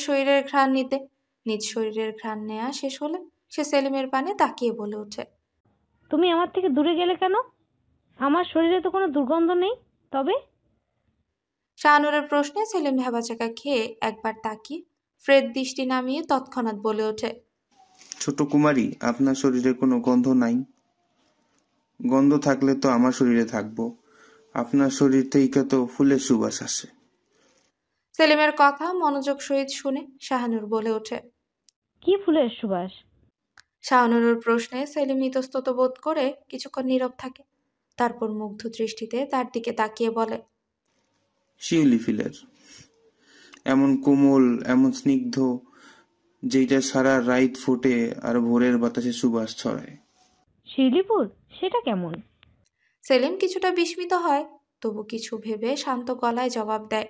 শরীরের ঘ্রাণ নিতে। নিজ শরীরের ঘ্রাণ নেয়া শেষ হলে সে সেলিমের পানে তাকিয়ে বলে ওঠে, তুমি আমার থেকে দূরে গেলে কেন? আমার শরীরে তো কোনো দুর্গন্ধ নেই। তবে শাহানুরের প্রশ্নে সেলিম ভ্যাবাচাকা খেয়ে একবার তাকিয়ে ফ্রেড দৃষ্টি নামিয়ে তৎক্ষণাৎ বলে ওঠে, ছোট কুমারী, আপনার শরীরে কোনো গন্ধ নাই। গন্ধ থাকলে তো আমার শরীরে থাকবো। আপনার শরীর থেকে তো ফুলের সুবাস আসে। সেলিমের কথা মনোযোগ সহিত শুনে শাহানুর বলে ওঠে, কি ফুলের সুবাস? শাহানুরের প্রশ্নে সেলিম ইতস্তত বোধ করে কিছুক্ষণ নীরব থাকে, তারপর মুগ্ধ দৃষ্টিতে তার দিকে তাকিয়ে বলে, শিউলি ফুলের। এমন কোমল, এমন স্নিগ্ধ, যেটা সারা রাত ফোটে আর ভোরের বাতাসে সুবাস ছড়ায়। শিউলি ফুল? সেটা কেমন? সেলিম কিছুটা বিস্মিত হয়, তবু কিছু ভেবে শান্ত গলায় জবাব দেয়,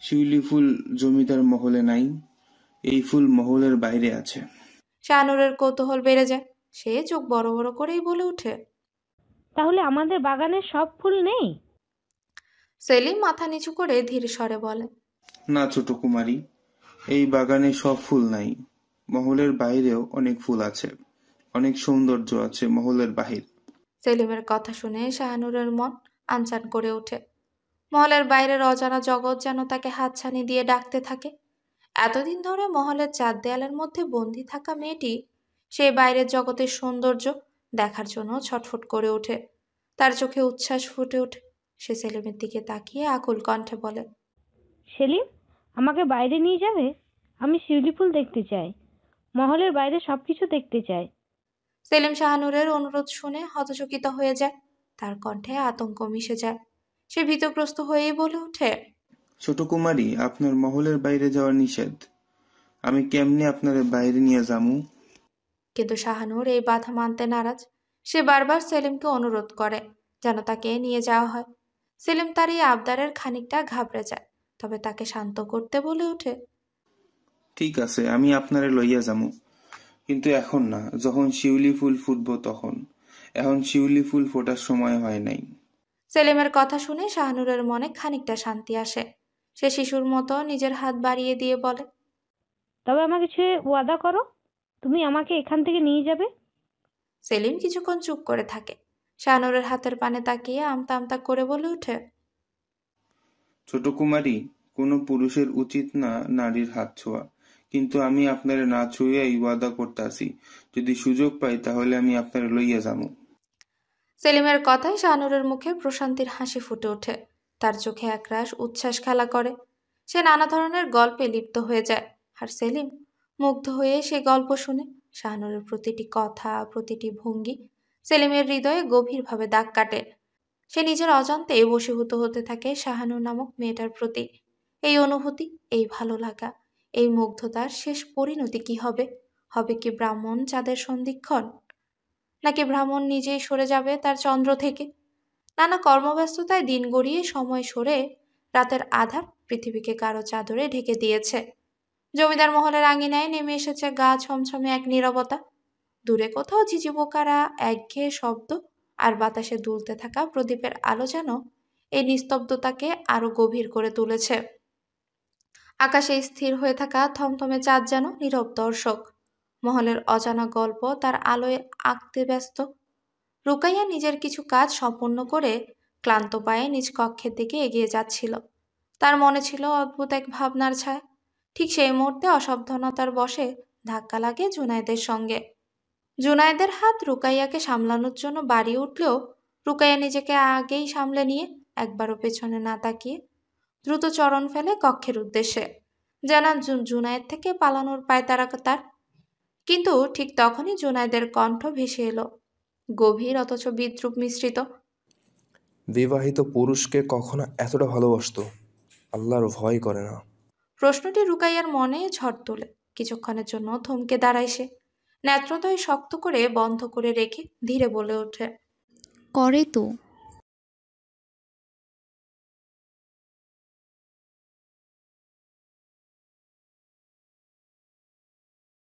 শিউলি ফুল জমিদার মহলে নাই, এই ফুল মহলের বাইরে আছে। শাহানুরের কৌতূহল বেড়ে যায়, সে চোখ বড় বড় করেই বলে ওঠে, তাহলে আমাদের বাগানের সব ফুল নেই? সেলিম মাথা নিচু করে ধীর স্বরে বলে, না ছোট কুমারী, এই বাগানে সব ফুল নাই। মহলের বাইরেও অনেক ফুল আছে, অনেক সৌন্দর্য আছে মহলের বাহির। সেলিমের কথা শুনে শাহানুরের মন আনচান করে ওঠে। মহলের বাইরের অজানা জগৎ যেন তাকে হাতছানি দিয়ে ডাকতে থাকে। এতদিন ধরে মহলের চার দেয়ালের মধ্যে বন্দি থাকা মেয়েটি সেই বাইরের জগতের সৌন্দর্য দেখার জন্য ছটফট করে ওঠে। তার চোখে উচ্ছ্বাস ফুটে ওঠে। সে সেলিমের দিকে তাকিয়ে আকুল কণ্ঠে বলে, সেলিম, আমাকে বাইরে নিয়ে যাবে? আমি শিউলি ফুল দেখতে চাই, মহলের বাইরে সবকিছু দেখতে চাই। সেলিম শাহানুরের অনুরোধ শুনে হতচকিত হয়ে যায়, তার কণ্ঠে আতঙ্ক মিশে যায়। সে ভীতগ্রস্ত হয়েই বলে ওঠে, ছোট কুমারী, আপনার মহলের বাইরে যাওয়া নিষেধ। আমি কেমনে আপনাদের বাইরে নিয়ে যামু? কিন্তু শাহানুর এই বাধা মানতে নারাজ। সে বারবার সেলিমকে অনুরোধ করে যেন তাকে নিয়ে যাওয়া হয়। সেলিম তার এই আবদারের খানিকটা ঘাবড়ে যায়, তবে তাকে শান্ত করতে বলে ওঠে, ঠিক আছে, আমি আপনারে লইয়া যামু, কিন্তু এখন না, যখন শিউলি ফুল ফুটবো তখন। এখন শিউলি ফুল ফোটার সময় হয় নাই। সেলিমের কথা শুনে শাহানুরের মনে খানিকটা শান্তি আসে। সে শিশুর মতো নিজের হাত বাড়িয়ে দিয়ে বলে, তবে আমাকে ছুঁয়ে ওয়াদা করো, তুমি আমাকে এখান থেকে নিয়ে যাবে। সেলিম কিছুক্ষণ চুপ করে থাকে। শাহানুরের হাতের পানে তাকিয়ে আমতা আমতা করে বলে ওঠে, ছোট কুমারী, কোনো পুরুষের উচিত না নারীর হাত ছোঁয়া, কিন্তু আমি আপনারে না ছুঁয়েই ওয়াদা করতাছি, যদি সুযোগ পাই তাহলে আমি আপনারে লইয়া যামু। সেলিমের কথায় শাহানুরের মুখে প্রশান্তির হাসি ফুটে ওঠে। তার চোখে একরাশ উচ্ছ্বাস খেলা করে। সে নানা ধরনের গল্পে লিপ্ত হয়ে যায়, আর সেলিম মুগ্ধ হয়ে সে গল্প শুনে। শাহানুরের প্রতিটি কথা, প্রতিটি ভঙ্গি সেলিমের হৃদয়ে গভীরভাবে দাগ কাটে। সে নিজের অজান্তে বশীভূত হতে থাকে শাহানুর নামক মেয়েটার প্রতি। এই অনুভূতি, এই ভালো লাগা, এই মুগ্ধতার শেষ পরিণতি কি হবে? হবে কি ব্রাহ্মণ চাঁদের সন্ধিক্ষণ, নাকি ব্রাহ্মণ নিজেই সরে যাবে তার চন্দ্র থেকে? নানা কর্মব্যস্ততায় দিন গড়িয়ে সময় সরে রাতের আধার পৃথিবীকে কারো চাদরে ঢেকে দিয়েছে। জমিদার মহলের আঙিনায় নেমে এসেছে গা ছমছমে এক নীরবতা। দূরে কোথাও ঝিঝি পোকারা একঘেয়ে শব্দ আর বাতাসে দুলতে থাকা প্রদীপের আলো যেন এই নিস্তব্ধতাকে আরো গভীর করে তুলেছে। আকাশে স্থির হয়ে থাকা থমথমে চাঁদ যেন নীরব দর্শক। মহলের অজানা গল্প তার আলোয় আঁকতে ব্যস্ত। রুকাইয়া নিজের কিছু কাজ সম্পন্ন করে ক্লান্ত পায়ে নিজ কক্ষের দিকে এগিয়ে যাচ্ছিল। তার মনে ছিল অদ্ভুত এক ভাবনার ছায়া। ঠিক সেই মুহূর্তে অসাবধানতার বশে ধাক্কা লাগে জুনায়েদের সঙ্গে। জুনায়েদের হাত রুকাইয়াকে সামলানোর জন্য বাড়িয়ে উঠলেও রুকাইয়া নিজেকে আগেই সামলে নিয়ে একবারও পেছনে না তাকিয়ে দ্রুত চরণ ফেলে কক্ষের উদ্দেশ্যে, যেন জুনায়েদ থেকে পালানোর পায়তারা তার। কিন্তু ঠিক তখনই জুনায়েদের কণ্ঠ ভেসে এলো, গভীর অথচ বিদ্রুপ মিশ্রিত। বিবাহিত পুরুষকে কখনো এতটা ভালোবাসতো? আল্লাহর ভয় করে না? প্রশ্নটি রুকাইয়ার মনে ঝড় তোলে। কিছুক্ষণের জন্য থমকে দাঁড়ায় সে, নেত্রদ্বয় শক্ত করে বন্ধ করে রেখে ধীরে বলে ওঠে, করে তো।